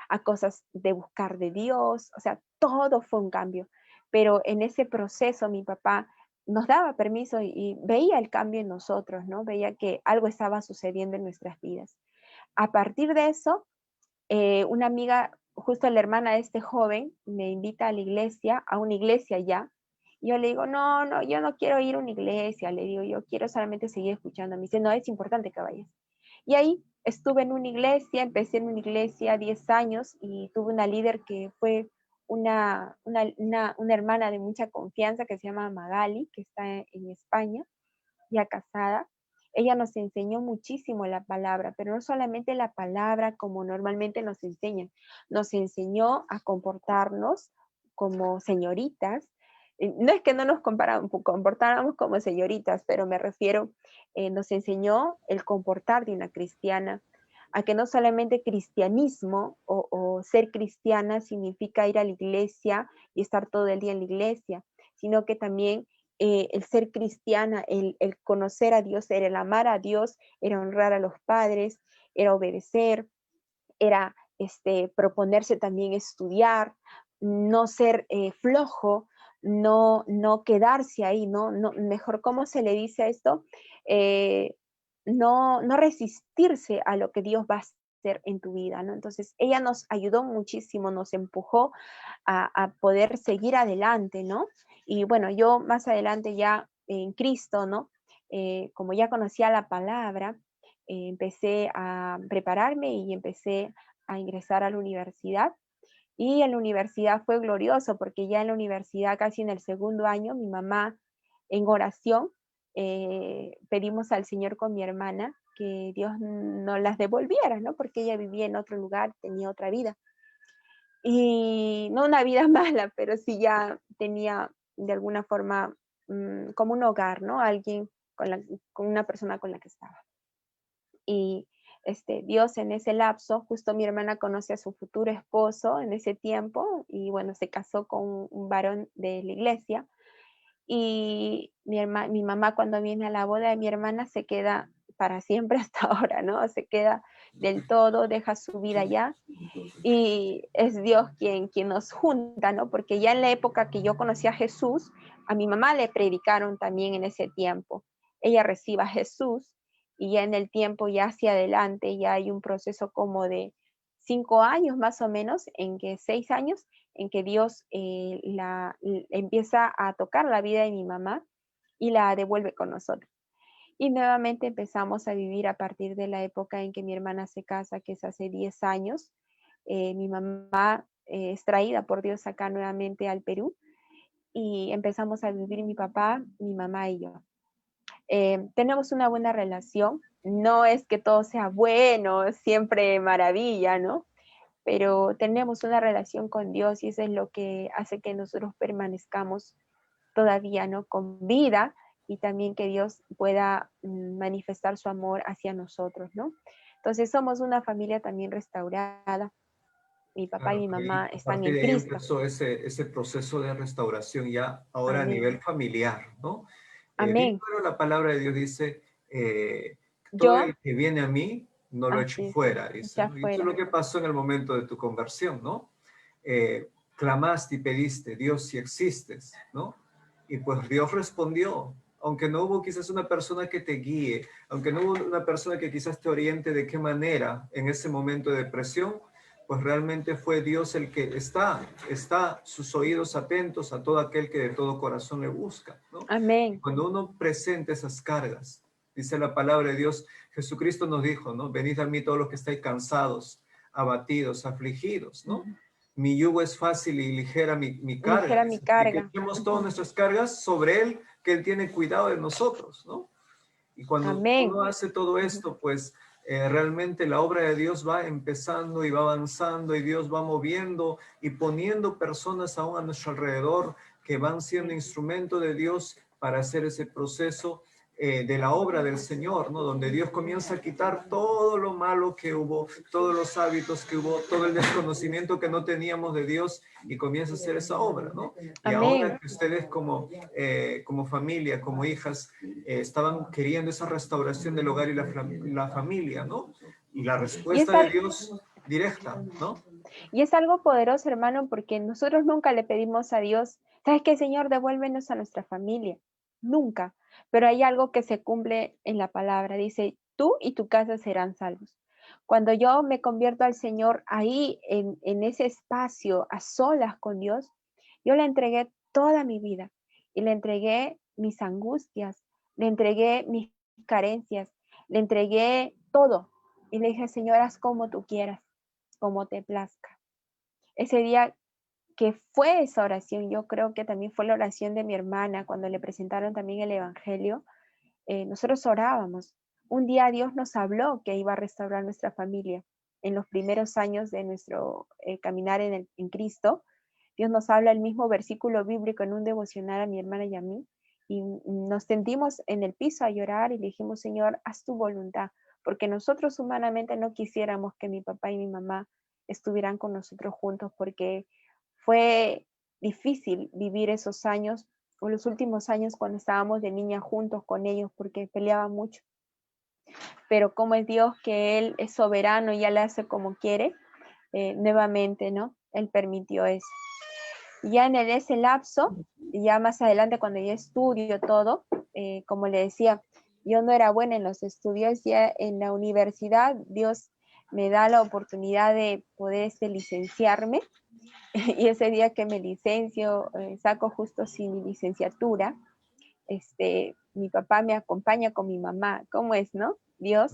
a cosas de buscar de Dios, o sea, todo fue un cambio. Pero en ese proceso mi papá nos daba permiso y veía el cambio en nosotros, ¿no? Veía que algo estaba sucediendo en nuestras vidas. A partir de eso, una amiga, justo la hermana de este joven, me invita a la iglesia, a una iglesia ya. Y yo le digo, no, no, yo no quiero ir a una iglesia, le digo, yo quiero solamente seguir escuchando. Me dice, no, es importante que vayas. Y ahí estuve en una iglesia, empecé en una iglesia 10 años y tuve una líder que fue una hermana de mucha confianza que se llama Magali, que está en España, ya casada. Ella nos enseñó muchísimo la palabra, pero no solamente la palabra como normalmente nos enseñan, nos enseñó a comportarnos como señoritas. No es que no nos comportáramos como señoritas, pero me refiero, nos enseñó el comportar de una cristiana, a que no solamente cristianismo o ser cristiana significa ir a la iglesia y estar todo el día en la iglesia, sino que también el ser cristiana, el conocer a Dios, era el amar a Dios, era honrar a los padres, era obedecer, era proponerse también estudiar, no ser flojo, no quedarse ahí, no, mejor, ¿cómo se le dice a esto? No resistirse a lo que Dios va a hacer en tu vida, ¿no? Entonces, ella nos ayudó muchísimo, nos empujó a poder seguir adelante, ¿no? Y bueno, yo más adelante ya en Cristo, ¿no? Como ya conocía la palabra, empecé a prepararme y empecé a ingresar a la universidad. Y en la universidad fue glorioso porque ya en la universidad, casi en el segundo año, mi mamá en oración, pedimos al Señor con mi hermana que Dios nos las devolviera, ¿no? Porque ella vivía en otro lugar, tenía otra vida. Y no una vida mala, pero sí ya tenía de alguna forma como un hogar, ¿no? Alguien con una persona con la que estaba. Y Dios en ese lapso, justo mi hermana conoce a su futuro esposo en ese tiempo y bueno, se casó con un varón de la iglesia. Y mi mamá cuando viene a la boda de mi hermana se queda para siempre hasta ahora, ¿no? Se queda del todo, deja su vida allá y es Dios quien nos junta, ¿no? Porque ya en la época que yo conocí a Jesús, a mi mamá le predicaron también en ese tiempo. Ella recibe a Jesús y ya en el tiempo, ya hacia adelante, ya hay un proceso como de 5 años más o menos, 6 años, en que Dios empieza a tocar la vida de mi mamá y la devuelve con nosotros. Y nuevamente empezamos a vivir a partir de la época en que mi hermana se casa, que es hace 10 años. Mi mamá es traída por Dios acá nuevamente al Perú y empezamos a vivir mi papá, mi mamá y yo. Tenemos una buena relación, no es que todo sea bueno, siempre maravilla, ¿no? Pero tenemos una relación con Dios y eso es lo que hace que nosotros permanezcamos todavía, ¿no? Con vida y también que Dios pueda manifestar su amor hacia nosotros, ¿no? Entonces somos una familia también restaurada. Mi papá y Claro, mi mamá a están partir en de ahí Cristo. empezó ese proceso de restauración ya ahora a Amén. nivel familiar, ¿no? Bien Amén. claro, la palabra de Dios dice, todo Yo, el que viene a mí, no lo echo así es, fuera, dice, ya ¿no? Y eso es lo fuera. que pasó en el momento de tu conversión, ¿no? Clamaste y pediste, Dios, si existes, ¿no? Y pues Dios respondió, aunque no hubo quizás una persona que te guíe, aunque no hubo una persona que quizás te oriente de qué manera en ese momento de depresión, pues realmente fue Dios el que está sus oídos atentos a todo aquel que de todo corazón le busca, ¿no? Y Amén. cuando uno presenta esas cargas, dice la palabra de Dios, Jesucristo nos dijo, ¿no? Venid a mí todos los que estáis cansados, abatidos, afligidos, ¿no? Mi yugo es fácil y ligera mi carga, Ligera mi dice, y que carga. echemos todas nuestras cargas sobre Él, que Él tiene cuidado de nosotros, ¿no? Y cuando Amén. uno hace todo esto, pues realmente la obra de Dios va empezando y va avanzando y Dios va moviendo y poniendo personas aún a nuestro alrededor que van siendo instrumento de Dios para hacer ese proceso de la obra del Señor, ¿no? Donde Dios comienza a quitar todo lo malo que hubo, todos los hábitos que hubo, todo el desconocimiento que no teníamos de Dios y comienza a hacer esa obra, ¿no? Y ahora Amén. que ustedes como familia, como hijas, estaban queriendo esa restauración del hogar y la familia, ¿no? Y la Y es, respuesta de Dios directa, ¿no? y es algo poderoso, hermano, porque nosotros nunca le pedimos a Dios, ¿sabes qué, Señor? Devuélvenos a nuestra familia. Nunca. Pero hay algo que se cumple en la palabra. Dice, tú y tu casa serán salvos. Cuando yo me convierto al Señor ahí, en ese espacio, a solas con Dios, yo le entregué toda mi vida y le entregué mis angustias, le entregué mis carencias, le entregué todo. Y le dije, Señor, haz como tú quieras, como te plazca. Ese día que fue esa oración, yo creo que también fue la oración de mi hermana cuando le presentaron también el Evangelio. Nosotros orábamos. Un día Dios nos habló que iba a restaurar nuestra familia. En los primeros años de nuestro caminar en Cristo, Dios nos habla el mismo versículo bíblico en un devocional a mi hermana y a mí, y nos tendimos en el piso a llorar y le dijimos, Señor, haz tu voluntad, porque nosotros humanamente no quisiéramos que mi papá y mi mamá estuvieran con nosotros juntos, porque fue difícil vivir esos años, o los últimos años cuando estábamos de niña juntos con ellos, porque peleaban mucho. Pero como es Dios, que Él es soberano y ya le hace como quiere, nuevamente, ¿no? Él permitió eso. Ya en ese lapso, ya más adelante cuando ya estudio todo, como le decía, yo no era buena en los estudios, ya en la universidad Dios me da la oportunidad de poder licenciarme y ese día que me licencio, saco justo sin mi licenciatura, mi papá me acompaña con mi mamá, ¿cómo es, no? Dios,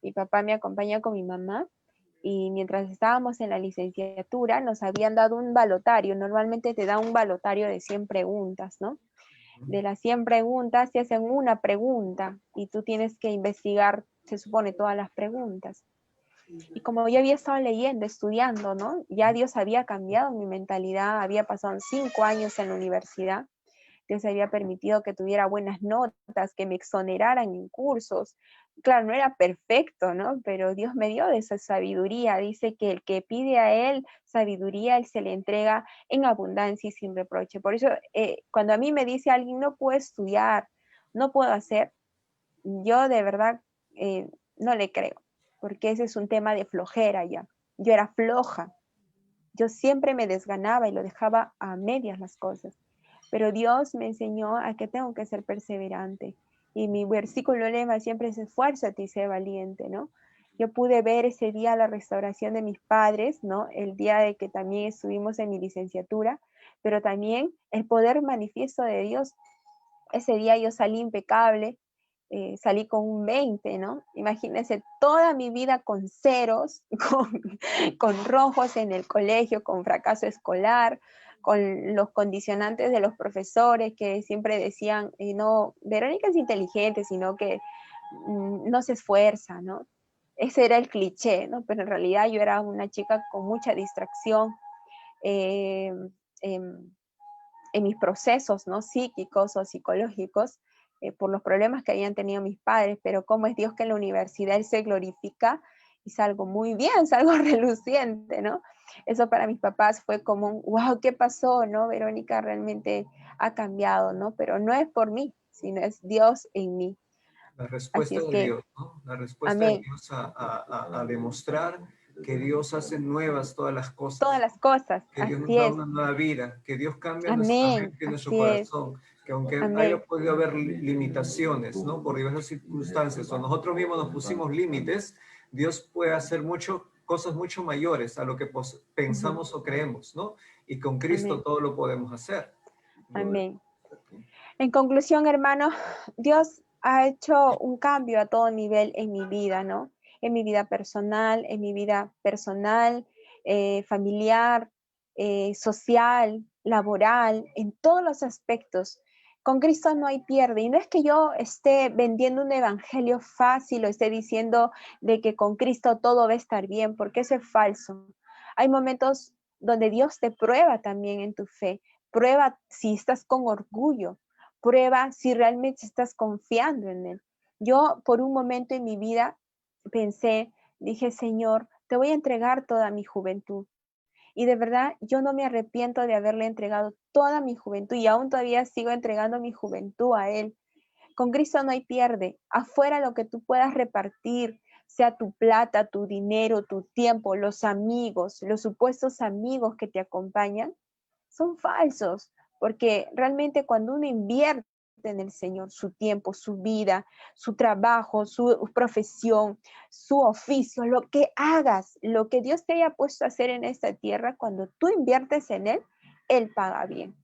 mi papá me acompaña con mi mamá y mientras estábamos en la licenciatura nos habían dado un balotario, normalmente te da un balotario de 100 preguntas, ¿no? De las 100 preguntas te hacen una pregunta y tú tienes que investigar, se supone, todas las preguntas. Y como yo había estado leyendo, estudiando, ¿no? Ya Dios había cambiado mi mentalidad, había pasado 5 años en la universidad, Dios había permitido que tuviera buenas notas, que me exoneraran en cursos. Claro, no era perfecto, ¿no? Pero Dios me dio de esa sabiduría. Dice que el que pide a Él sabiduría, Él se le entrega en abundancia y sin reproche. Por eso, cuando a mí me dice alguien, no puedo estudiar, no puedo hacer, yo de verdad no le creo, porque ese es un tema de flojera ya. Yo era floja. Yo siempre me desganaba y lo dejaba a medias las cosas. Pero Dios me enseñó a que tengo que ser perseverante. Y mi versículo lema siempre es esfuérzate y sé valiente, ¿no? Yo pude ver ese día la restauración de mis padres, ¿no? El día de que también estuvimos en mi licenciatura, pero también el poder manifiesto de Dios. Ese día yo salí impecable, salí con un 20, ¿no? Imagínense toda mi vida con ceros, con rojos en el colegio, con fracaso escolar, con los condicionantes de los profesores que siempre decían, no, Verónica es inteligente, sino que no se esfuerza, ¿no? Ese era el cliché, ¿no? Pero en realidad yo era una chica con mucha distracción eh, en mis procesos, ¿no? Psíquicos o psicológicos, por los problemas que habían tenido mis padres, pero cómo es Dios que en la universidad Él se glorifica y salgo muy bien, salgo reluciente, ¿no? Eso para mis papás fue como un, wow, ¿qué pasó, no? Verónica realmente ha cambiado, ¿no? Pero no es por mí, sino es Dios en mí. La Así respuesta es de que, Dios, ¿no? La respuesta de amén. Dios a demostrar que Dios hace nuevas todas las Todas cosas, las cosas, que Dios nos así da es. una nueva vida, que Dios cambia nuestra Amén, mente y nuestro así es. corazón, que aunque haya Amén. podido haber limitaciones, ¿no? Por diversas circunstancias, o nosotros mismos nos pusimos límites, Dios puede hacer cosas mucho mayores a lo que Ujú. pensamos o creemos, ¿no? Y con Cristo Amén. todo lo podemos hacer. Amén. En conclusión, hermano, Dios ha hecho un cambio a todo nivel en mi vida, ¿no? En mi vida personal, familiar, social, laboral, en todos los aspectos. Con Cristo no hay pierde. Y no es que yo esté vendiendo un evangelio fácil o esté diciendo de que con Cristo todo va a estar bien, porque eso es falso. Hay momentos donde Dios te prueba también en tu fe. Prueba si estás con orgullo. Prueba si realmente estás confiando en Él. Yo por un momento en mi vida dije, Señor, te voy a entregar toda mi juventud. Y de verdad, yo no me arrepiento de haberle entregado toda mi juventud y aún todavía sigo entregando mi juventud a Él. Con Cristo no hay pierde. Afuera lo que tú puedas repartir, sea tu plata, tu dinero, tu tiempo, los amigos, los supuestos amigos que te acompañan, son falsos, porque realmente cuando uno invierte en el Señor su tiempo, su vida, su trabajo, su profesión, su oficio, lo que hagas, lo que Dios te haya puesto a hacer en esta tierra, cuando tú inviertes en Él paga bien.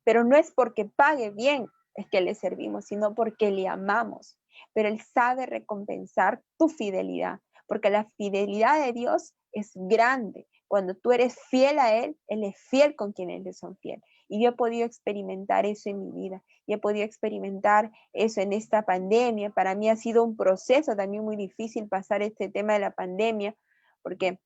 Pero no es porque pague bien es que le servimos, sino porque le amamos. Pero Él sabe recompensar tu fidelidad, porque la fidelidad de Dios es grande. Cuando tú eres fiel a Él es fiel con quienes le son fiel. Y yo he podido experimentar eso en mi vida. Y he podido experimentar eso en esta pandemia. Para mí ha sido un proceso también muy difícil pasar este tema de la pandemia, porque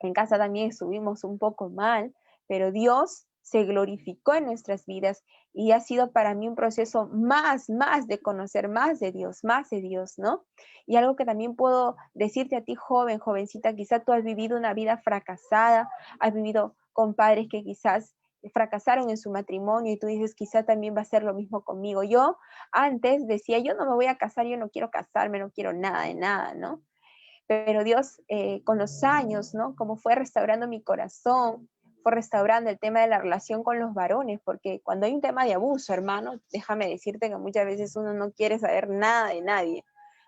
en casa también estuvimos un poco mal, pero Dios se glorificó en nuestras vidas y ha sido para mí un proceso más de conocer más de Dios, ¿no? Y algo que también puedo decirte a ti, joven, jovencita, quizá tú has vivido una vida fracasada, has vivido con padres que quizás fracasaron en su matrimonio y tú dices, quizá también va a ser lo mismo conmigo. Yo antes decía, yo no me voy a casar, yo no quiero casarme, no quiero nada de nada, ¿no? Pero Dios con los años, ¿no? Como fue restaurando mi corazón, fue restaurando el tema de la relación con los varones, porque cuando hay un tema de abuso, hermano, déjame decirte que muchas veces uno no quiere saber nada de nadie,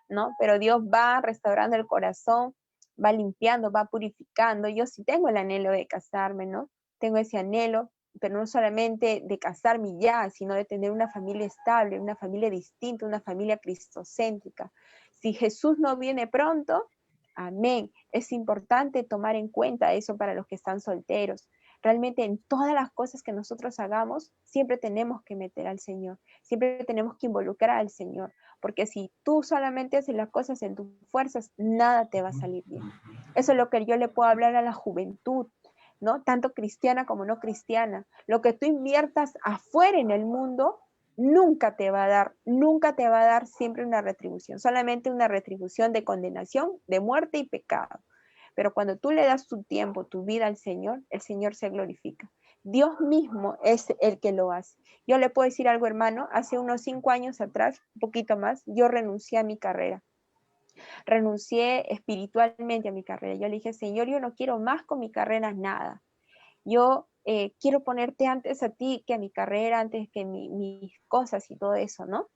¿no? Pero Dios va restaurando el corazón, va limpiando, va purificando. Yo sí tengo el anhelo de casarme, ¿no? Tengo ese anhelo, pero no solamente de casarme ya, sino de tener una familia estable, una familia distinta, una familia cristocéntrica. Si Jesús no viene pronto, amén. Es importante tomar en cuenta eso para los que están solteros. Realmente en todas las cosas que nosotros hagamos, siempre tenemos que meter al Señor, siempre tenemos que involucrar al Señor, porque si tú solamente haces las cosas en tus fuerzas, nada te va a salir bien. Eso es lo que yo le puedo hablar a la juventud, ¿no? Tanto cristiana como no cristiana. Lo que tú inviertas afuera en el mundo, nunca te va a dar siempre una retribución, solamente una retribución de condenación, de muerte y pecado. Pero cuando tú le das tu tiempo, tu vida al Señor, el Señor se glorifica. Dios mismo es el que lo hace. Yo le puedo decir algo, hermano, hace unos 5 años atrás, un poquito más, yo renuncié a mi carrera. Renuncié espiritualmente a mi carrera. Yo le dije, Señor, yo no quiero más con mi carrera nada. Yo quiero ponerte antes a ti que a mi carrera, antes que mis cosas y todo eso, ¿no?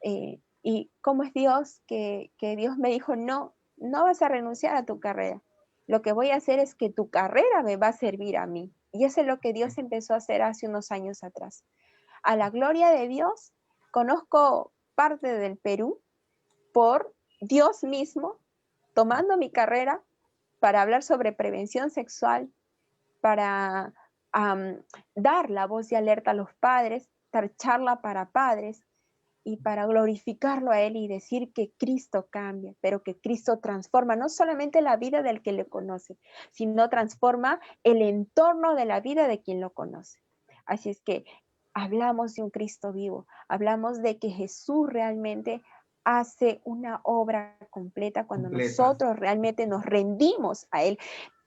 Y cómo es Dios, que Dios me dijo, no vas a renunciar a tu carrera. Lo que voy a hacer es que tu carrera me va a servir a mí. Y eso es lo que Dios empezó a hacer hace unos años atrás. A la gloria de Dios, conozco parte del Perú por Dios mismo tomando mi carrera para hablar sobre prevención sexual, para dar la voz de alerta a los padres, dar charla para padres y para glorificarlo a Él y decir que Cristo cambia, pero que Cristo transforma no solamente la vida del que le conoce, sino transforma el entorno de la vida de quien lo conoce. Así es que hablamos de un Cristo vivo, hablamos de que Jesús realmente hace una obra completa cuando nosotros realmente nos rendimos a Él,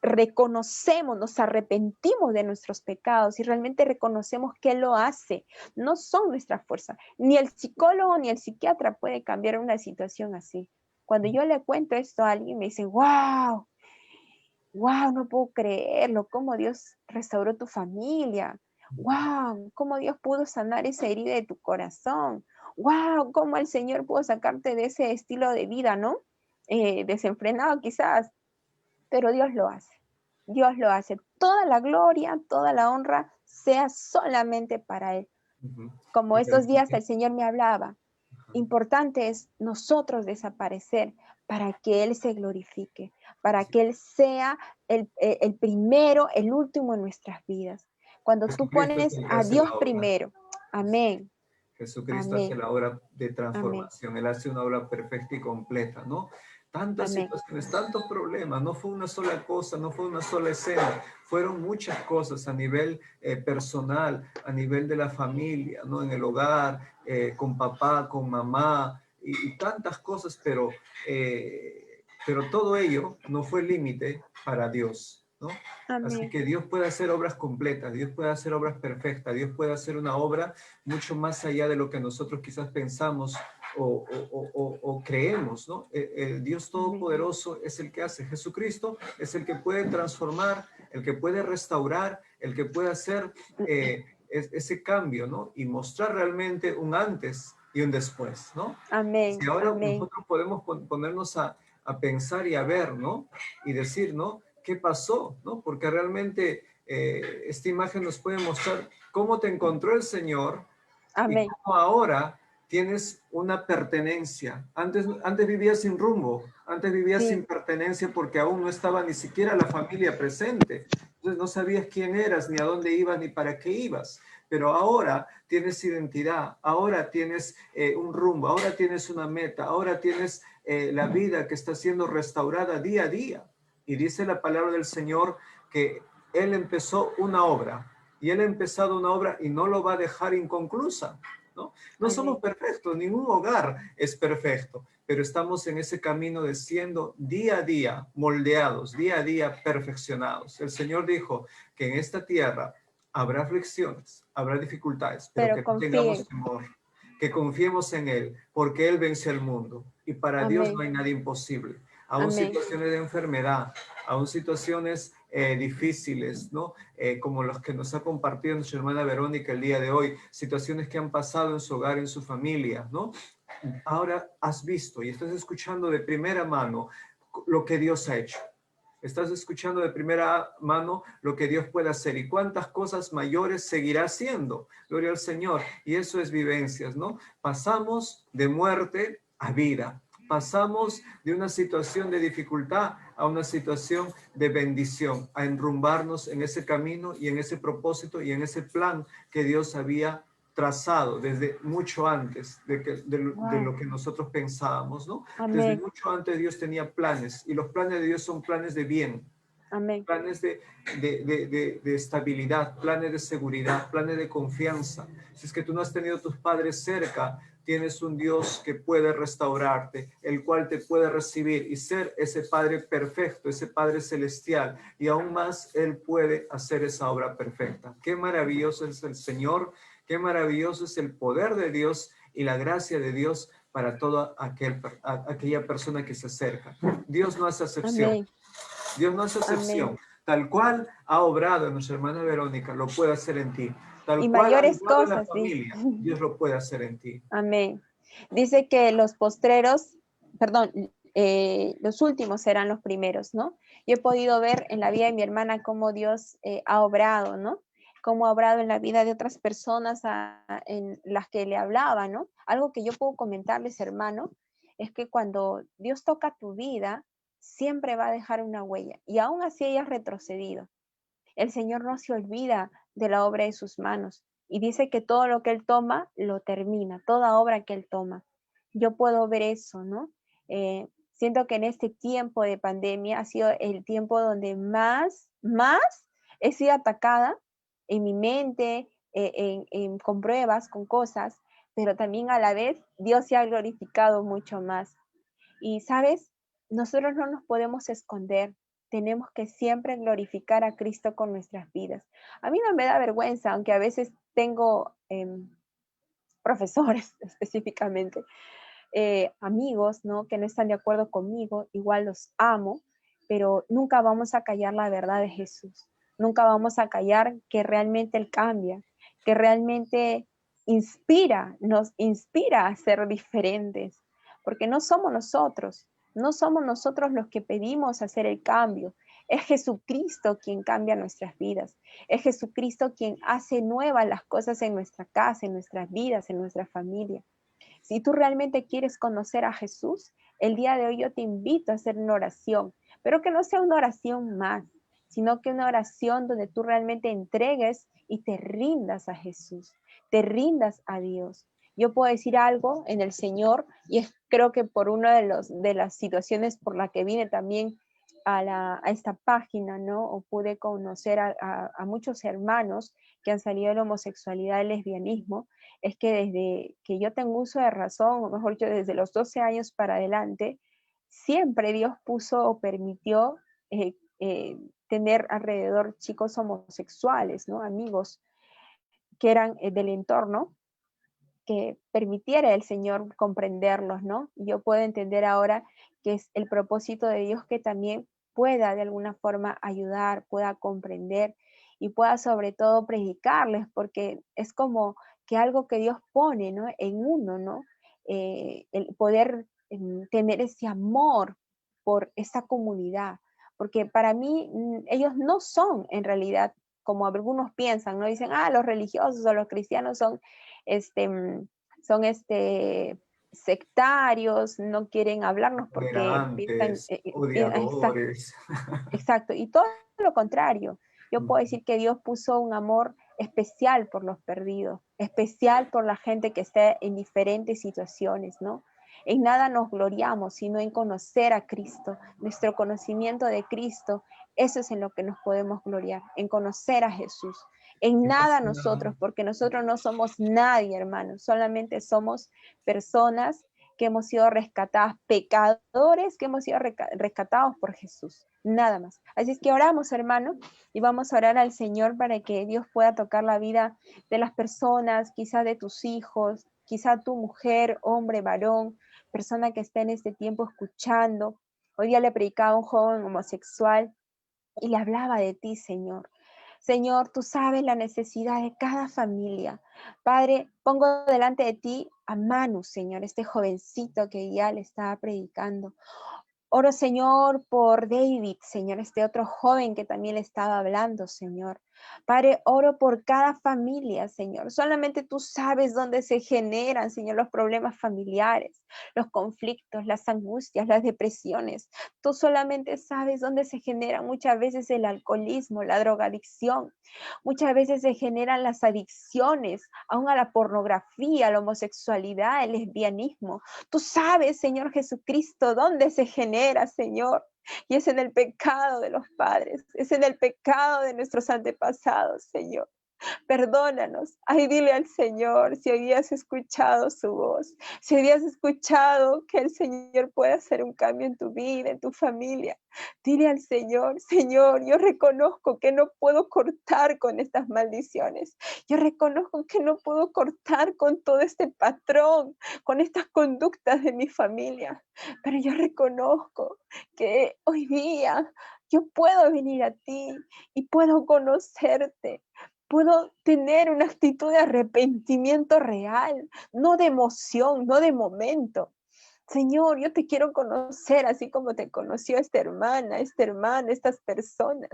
reconocemos, nos arrepentimos de nuestros pecados y realmente reconocemos que Él lo hace. No son nuestras fuerzas. Ni el psicólogo ni el psiquiatra puede cambiar una situación así. Cuando yo le cuento esto a alguien, me dice, wow, no puedo creerlo, cómo Dios restauró tu familia. Wow, cómo Dios pudo sanar esa herida de tu corazón. Wow, cómo el Señor pudo sacarte de ese estilo de vida, ¿no? Desenfrenado quizás, pero Dios lo hace. Dios lo hace. Toda la gloria, toda la honra sea solamente para Él. Como estos días el Señor me hablaba, importante es nosotros desaparecer para que Él se glorifique, para que Él sea el primero, el último en nuestras vidas. Cuando tú pones a Dios primero, amén. Jesucristo hace Amén. la obra de Amén. transformación. Él hace una obra perfecta y completa, ¿no? Tantas Amén. situaciones, tantos problemas, no fue una sola cosa, no fue una sola escena, fueron muchas cosas a nivel personal, a nivel de la familia, ¿no? En el hogar, con papá, con mamá, y tantas cosas, pero todo ello no fue límite para Dios, ¿no? Así Amén. que Dios puede hacer obras completas, Dios puede hacer obras perfectas, Dios puede hacer una obra mucho más allá de lo que nosotros quizás pensamos o creemos, ¿no? El Dios Amén. Todopoderoso es el que hace. Jesucristo es el que puede transformar, el que puede restaurar, el que puede hacer ese cambio, ¿no? Y mostrar realmente un antes y un después, ¿no? Si Amén. ahora Amén. nosotros podemos ponernos a pensar y a ver, ¿no? Y decir, ¿no? ¿Qué pasó? ¿No? Porque realmente esta imagen nos puede mostrar cómo te encontró el Señor y Amén. cómo ahora tienes una pertenencia. Antes vivías sin rumbo, antes vivías sin Sí. pertenencia porque aún no estaba ni siquiera la familia presente. Entonces no sabías quién eras, ni a dónde ibas, ni para qué ibas. Pero ahora tienes identidad, ahora tienes un rumbo, ahora tienes una meta, ahora tienes la vida que está siendo restaurada día a día. Y dice la palabra del Señor que Él empezó una obra, y Él ha empezado una obra y no lo va a dejar inconclusa, ¿no? No somos Amén. perfectos, ningún hogar es perfecto, pero estamos en ese camino de siendo día a día moldeados, día a día perfeccionados. El Señor dijo que en esta tierra habrá aflicciones, habrá dificultades, pero Pero que no tengamos confíen. temor, que confiemos en Él, porque Él venció el mundo y para Dios no Amén. hay nada imposible. Aún Amén. situaciones de enfermedad, aún situaciones difíciles, ¿no? Como los que nos ha compartido nuestra hermana Verónica el día de hoy, situaciones que han pasado en su hogar, en su familia, ¿no? Ahora has visto y estás escuchando de primera mano lo que Dios ha hecho. Estás escuchando de primera mano lo que Dios puede hacer y cuántas cosas mayores seguirá haciendo. Gloria al Señor. Y eso es vivencias, ¿no? Pasamos de muerte a vida. Pasamos de una situación de dificultad a una situación de bendición, a enrumbarnos en ese camino y en ese propósito y en ese plan que Dios había trazado desde mucho antes de Wow. lo que nosotros pensábamos, ¿no? Desde Amén. mucho antes Dios tenía planes y los planes de Dios son planes de bien, Amén. planes de estabilidad, planes de seguridad, planes de confianza. Si es que tú no has tenido a tus padres cerca, tienes un Dios que puede restaurarte, el cual te puede recibir y ser ese Padre perfecto, ese Padre celestial. Y aún más, Él puede hacer esa obra perfecta. Qué maravilloso es el Señor, qué maravilloso es el poder de Dios y la gracia de Dios para toda aquella persona que se acerca. Dios no hace excepción. Amén. Dios no hace Amén. excepción. Tal cual ha obrado en nuestra hermana Verónica, lo puede hacer en ti. Tal Y cual ha mayores obrado en la cosas, dice. familia, Dios lo puede hacer en ti. Amén. Dice que los postreros, perdón, los últimos serán los primeros, ¿no? Yo he podido ver en la vida de mi hermana cómo Dios ha obrado, ¿no? Cómo ha obrado en la vida de otras personas en las que le hablaba, ¿no? Algo que yo puedo comentarles, hermano, es que cuando Dios toca tu vida, siempre va a dejar una huella. Y aún así hayas retrocedido. El Señor no se olvida de la obra de sus manos y dice que todo lo que Él toma, lo termina, toda obra que Él toma. Yo puedo ver eso, ¿no? Siento que en este tiempo de pandemia ha sido el tiempo donde más he sido atacada en mi mente, con pruebas, con cosas, pero también a la vez Dios se ha glorificado mucho más. Y, ¿sabes? Nosotros no nos podemos esconder. Tenemos que siempre glorificar a Cristo con nuestras vidas. A mí no me da vergüenza, aunque a veces tengo profesores específicamente, amigos, ¿no? Que no están de acuerdo conmigo, igual los amo, pero nunca vamos a callar la verdad de Jesús. Nunca vamos a callar que realmente Él cambia, que realmente nos inspira a ser diferentes, porque no somos nosotros los que pedimos hacer el cambio. Es Jesucristo quien cambia nuestras vidas. Es Jesucristo quien hace nuevas las cosas en nuestra casa, en nuestras vidas, en nuestra familia. Si tú realmente quieres conocer a Jesús, el día de hoy yo te invito a hacer una oración, pero que no sea una oración más, sino que una oración donde tú realmente entregues y te rindas a Jesús, te rindas a Dios. Yo puedo decir algo en el Señor y creo que por una de las situaciones por la que vine también a esta página, ¿no? O pude conocer a muchos hermanos que han salido de la homosexualidad y el lesbianismo, es que desde que yo tengo uso de razón, o mejor dicho, desde los 12 años para adelante, siempre Dios puso o permitió tener alrededor chicos homosexuales, ¿no? Amigos que eran del entorno, que permitiera el Señor comprenderlos, ¿no? Y yo puedo entender ahora que es el propósito de Dios que también pueda de alguna forma ayudar, pueda comprender y pueda sobre todo predicarles, porque es como que algo que Dios pone, ¿no? En uno, ¿no? El poder tener ese amor por esa comunidad, porque para mí ellos no son en realidad como algunos piensan, ¿no? Dicen, los religiosos o los cristianos son este, sectarios, no quieren hablarnos porque piensan, Tolerantes, odiadores. exacto, y todo lo contrario. Yo puedo decir que Dios puso un amor especial por los perdidos, especial por la gente que está en diferentes situaciones, ¿no? En nada nos gloriamos, sino en conocer a Cristo, nuestro conocimiento de Cristo, eso es en lo que nos podemos gloriar, en conocer a Jesús. En Y más nada que nada, nosotros, porque nosotros no somos nadie, hermanos, solamente somos personas que hemos sido rescatadas, pecadores que hemos sido rescatados por Jesús, nada más. Así es que oramos, hermano, y vamos a orar al Señor para que Dios pueda tocar la vida de las personas, quizá de tus hijos, quizá tu mujer, hombre, varón, persona que está en este tiempo escuchando. Hoy día le predicaba a un joven homosexual y le hablaba de ti, Señor. Señor, tú sabes la necesidad de cada familia. Padre, pongo delante de ti a Manu, Señor, este jovencito que ya le estaba predicando. Oro, Señor, por David, Señor, este otro joven que también le estaba hablando, Señor. Padre, oro por cada familia, Señor. Solamente tú sabes dónde se generan, Señor, los problemas familiares, los conflictos, las angustias, las depresiones. Tú solamente sabes dónde se genera muchas veces el alcoholismo, la drogadicción. Muchas veces se generan las adicciones, aún a la pornografía, a la homosexualidad, el lesbianismo. Tú sabes, Señor Jesucristo, dónde se genera, Señor. Y es en el pecado de los padres, es en el pecado de nuestros antepasados, Señor. Perdónanos. Ay, dile al Señor si hoy día has escuchado su voz, si hoy día has escuchado que el Señor puede hacer un cambio en tu vida, en tu familia. Dile al Señor, Señor, yo reconozco que no puedo cortar con estas maldiciones. Yo reconozco que no puedo cortar con todo este patrón, con estas conductas de mi familia. Pero yo reconozco que hoy día yo puedo venir a ti y puedo conocerte. Puedo tener una actitud de arrepentimiento real, no de emoción, no de momento. Señor, yo te quiero conocer así como te conoció esta hermana, este hermano, estas personas.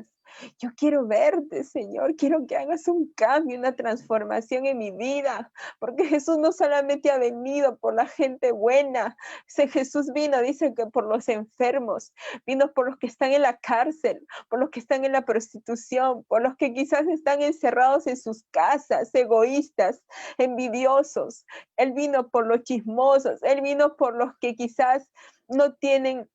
Yo quiero verte, Señor. Quiero que hagas un cambio, una transformación en mi vida. Porque Jesús no solamente ha venido por la gente buena. Jesús vino, dice que por los enfermos. Vino por los que están en la cárcel, por los que están en la prostitución, por los que quizás están encerrados en sus casas, egoístas, envidiosos. Él vino por los chismosos. Él vino por los que quizás no tienen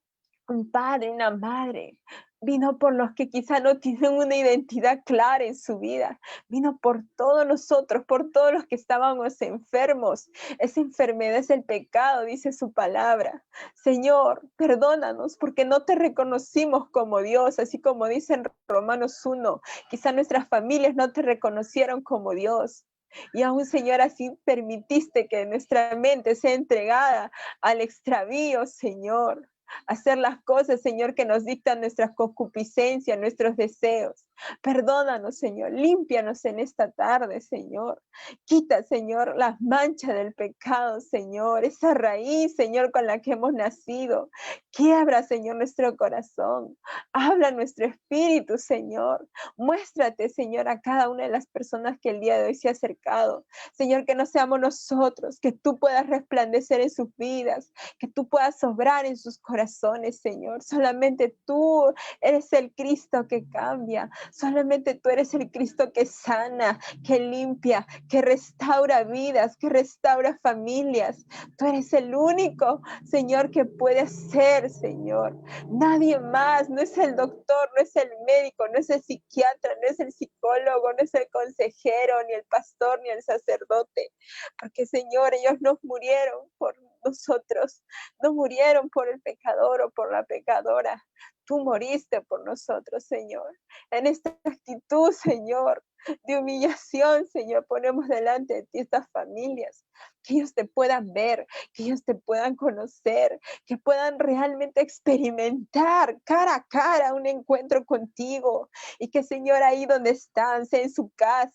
un padre, una madre. Vino por los que quizás no tienen una identidad clara en su vida. Vino por todos nosotros, por todos los que estábamos enfermos. Esa enfermedad es el pecado, dice su palabra. Señor, perdónanos porque no te reconocimos como Dios, así como dice en Romanos 1. Quizás nuestras familias no te reconocieron como Dios. Y aún, Señor, así permitiste que nuestra mente sea entregada al extravío, Señor. Hacer las cosas, Señor, que nos dictan nuestras concupiscencias, nuestros deseos. Perdónanos, Señor. Límpianos en esta tarde, Señor. Quita, Señor, las manchas del pecado, Señor. Esa raíz, Señor, con la que hemos nacido. Quiebra, Señor, nuestro corazón. Habla nuestro espíritu, Señor. Muéstrate, Señor, a cada una de las personas que el día de hoy se ha acercado. Señor, que no seamos nosotros, que tú puedas resplandecer en sus vidas, que tú puedas obrar en sus corazones, Señor. Solamente tú eres el Cristo que cambia. Solamente tú eres el Cristo que sana, que limpia, que restaura vidas, que restaura familias. Tú eres el único, Señor, que puede hacer, Señor. Nadie más, no es el doctor, no es el médico, no es el psiquiatra, no es el psicólogo, no es el consejero, ni el pastor, ni el sacerdote. Porque, Señor, ellos no murieron por nosotros, no murieron por el pecador o por la pecadora. Tú moriste por nosotros, Señor. En esta actitud, Señor, de humillación, Señor, ponemos delante de ti estas familias, que ellos te puedan ver, que ellos te puedan conocer, que puedan realmente experimentar cara a cara un encuentro contigo y que, Señor, ahí donde están, sea en su casa,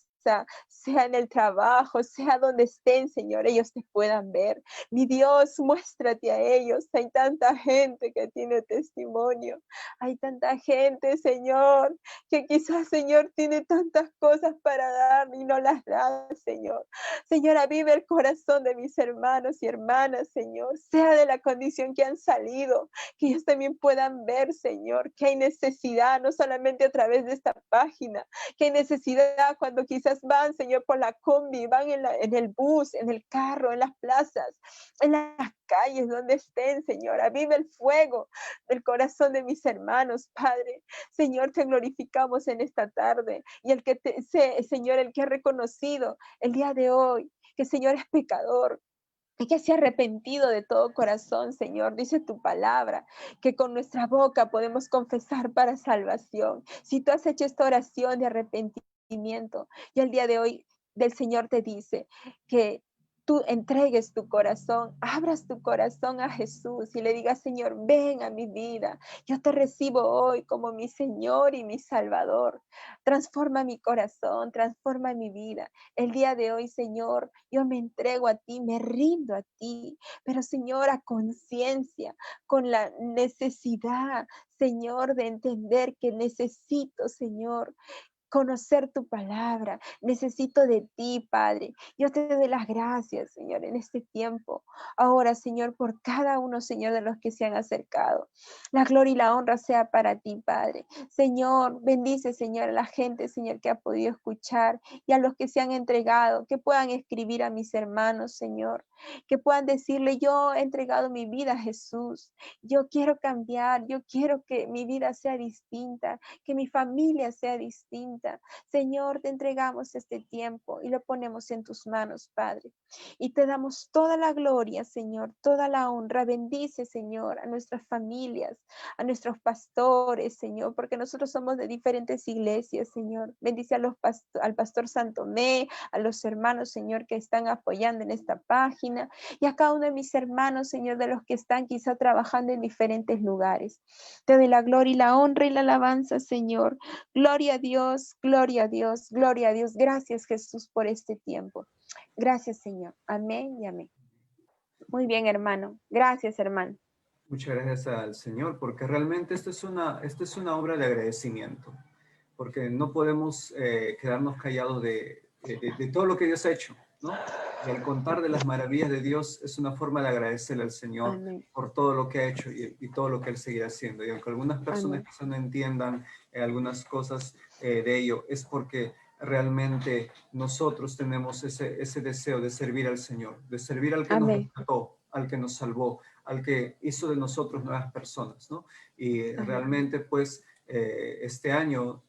sea en el trabajo, sea donde estén, Señor, ellos te puedan ver. Mi Dios, muéstrate a ellos. Hay tanta gente que tiene testimonio. Hay tanta gente, Señor, que quizás, Señor, tiene tantas cosas para dar y no las da, Señor. Señor, aviva el corazón de mis hermanos y hermanas, Señor, sea de la condición que han salido, que ellos también puedan ver, Señor, que hay necesidad, no solamente a través de esta página, que hay necesidad cuando quizás van, Señor, por la combi, van en el bus, en el carro, en las plazas, en las calles, donde estén, Señor. Aviva el fuego del corazón de mis hermanos, Padre. Señor, te glorificamos en esta tarde. Y el que Señor, el que ha reconocido el día de hoy que, Señor, es pecador, y que se ha arrepentido de todo corazón, Señor. Dice tu palabra, que con nuestra boca podemos confesar para salvación. Si tú has hecho esta oración de arrepentimiento, y el día de hoy del Señor te dice que tú entregues tu corazón, abras tu corazón a Jesús y le digas, Señor, ven a mi vida. Yo te recibo hoy como mi Señor y mi Salvador. Transforma mi corazón, transforma mi vida. El día de hoy, Señor, yo me entrego a ti, me rindo a ti, pero, Señor, a conciencia, con la necesidad, Señor, de entender que necesito, Señor, conocer tu palabra. Necesito de ti, Padre. Yo te doy las gracias, Señor, en este tiempo. Ahora, Señor, por cada uno, Señor, de los que se han acercado. La gloria y la honra sea para ti, Padre. Señor, bendice, Señor, a la gente, Señor, que ha podido escuchar y a los que se han entregado, que puedan escribir a mis hermanos, Señor, que puedan decirle, yo he entregado mi vida a Jesús. Yo quiero cambiar, yo quiero que mi vida sea distinta, que mi familia sea distinta. Señor, te entregamos este tiempo y lo ponemos en tus manos, Padre. Y te damos toda la gloria, Señor, toda la honra. Bendice, Señor, a nuestras familias, a nuestros pastores, Señor, porque nosotros somos de diferentes iglesias, Señor. Bendice al pastor Santomé, a los hermanos, Señor, que están apoyando en esta página y a cada uno de mis hermanos, Señor, de los que están quizá trabajando en diferentes lugares. Te doy la gloria y la honra y la alabanza, Señor. Gloria a Dios, gloria a Dios, gloria a Dios. Gracias, Jesús, por este tiempo. Gracias, Señor. Amén y amén. Muy bien, hermano. Gracias, hermano. Muchas gracias al Señor, porque realmente esta es una obra de agradecimiento, porque no podemos quedarnos callados de todo lo que Dios ha hecho, ¿no? Y al contar de las maravillas de Dios es una forma de agradecerle al Señor Amén. por todo lo que ha hecho y todo lo que Él seguirá haciendo. Y aunque algunas personas Amén. quizás no entiendan algunas cosas de ello, es porque realmente nosotros tenemos ese deseo de servir al Señor, de servir al que nos Amén. rescató, al que nos salvó, al que hizo de nosotros nuevas personas, ¿no? Y Amén. realmente, pues, este año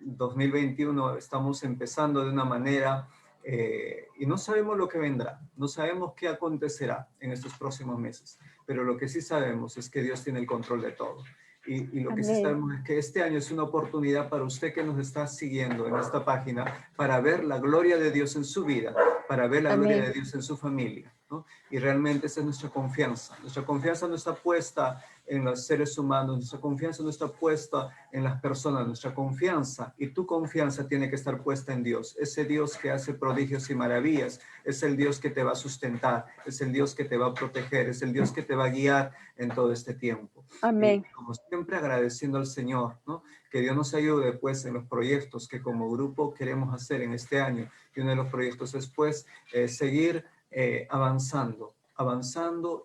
2021 estamos empezando de una manera y no sabemos lo que vendrá, no sabemos qué acontecerá en estos próximos meses, pero lo que sí sabemos es que Dios tiene el control de todo. Y lo que sí Amén. sabemos es que este año es una oportunidad para usted que nos está siguiendo en esta página para ver la gloria de Dios en su vida, para ver la gloria Amén. de Dios en su familia, ¿no? Y realmente esa es nuestra confianza. Nuestra confianza no está puesta en los seres humanos, nuestra confianza no está puesta en las personas, nuestra confianza y tu confianza tiene que estar puesta en Dios. Ese Dios que hace prodigios y maravillas, es el Dios que te va a sustentar, es el Dios que te va a proteger, es el Dios que te va a guiar en todo este tiempo. Y Amén. como siempre agradeciendo al Señor, ¿no? Que Dios nos ayude pues en los proyectos que como grupo queremos hacer en este año. Y uno de los proyectos es pues seguir avanzando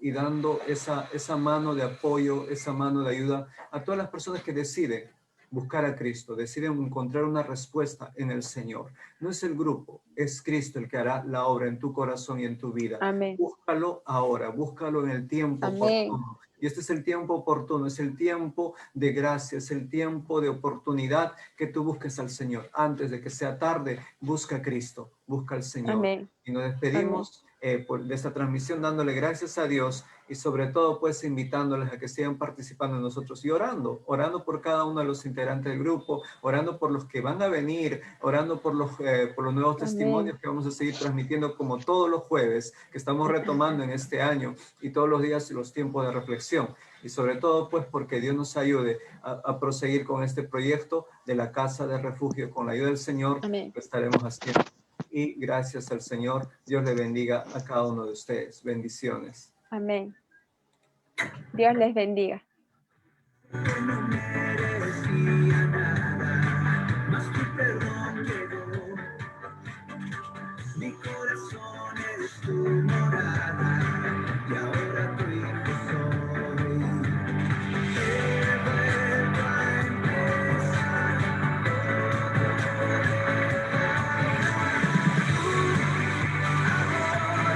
y dando esa mano de apoyo, esa mano de ayuda a todas las personas que deciden buscar a Cristo, deciden encontrar una respuesta en el Señor. No es el grupo, es Cristo el que hará la obra en tu corazón y en tu vida. Amén. Búscalo ahora, búscalo en el tiempo Amén. oportuno. Y este es el tiempo oportuno, es el tiempo de gracia, es el tiempo de oportunidad que tú busques al Señor. Antes de que sea tarde, busca a Cristo, busca al Señor. Amén. Y nos Amén. despedimos de esta transmisión dándole gracias a Dios y sobre todo pues invitándoles a que sigan participando en nosotros y orando por cada uno de los integrantes del grupo, orando por los que van a venir, orando por los nuevos testimonios Amén. que vamos a seguir transmitiendo como todos los jueves que estamos retomando en este año y todos los días y los tiempos de reflexión. Y sobre todo pues porque Dios nos ayude a proseguir con este proyecto de la Casa de Refugio. Con la ayuda del Señor Amén. lo estaremos haciendo. Y gracias al Señor, Dios le bendiga a cada uno de ustedes. Bendiciones. Amén. Dios les bendiga. No merecía nada, mas tu perdón llegó. Mi corazón es tu morada, y ahora tu hijo soy. He vuelto a empezar amor,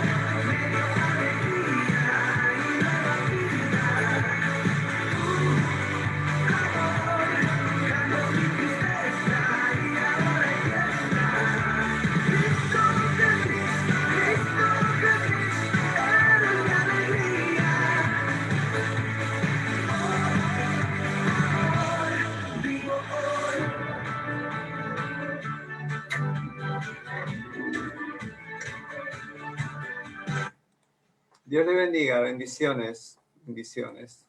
me dio alegría y nueva vida. Cambió mi tristeza y ahora hay fiesta. Cristo Jesucristo, eres mi alegría. Vivo hoy. Dios le bendiga. Bendiciones. Bendiciones.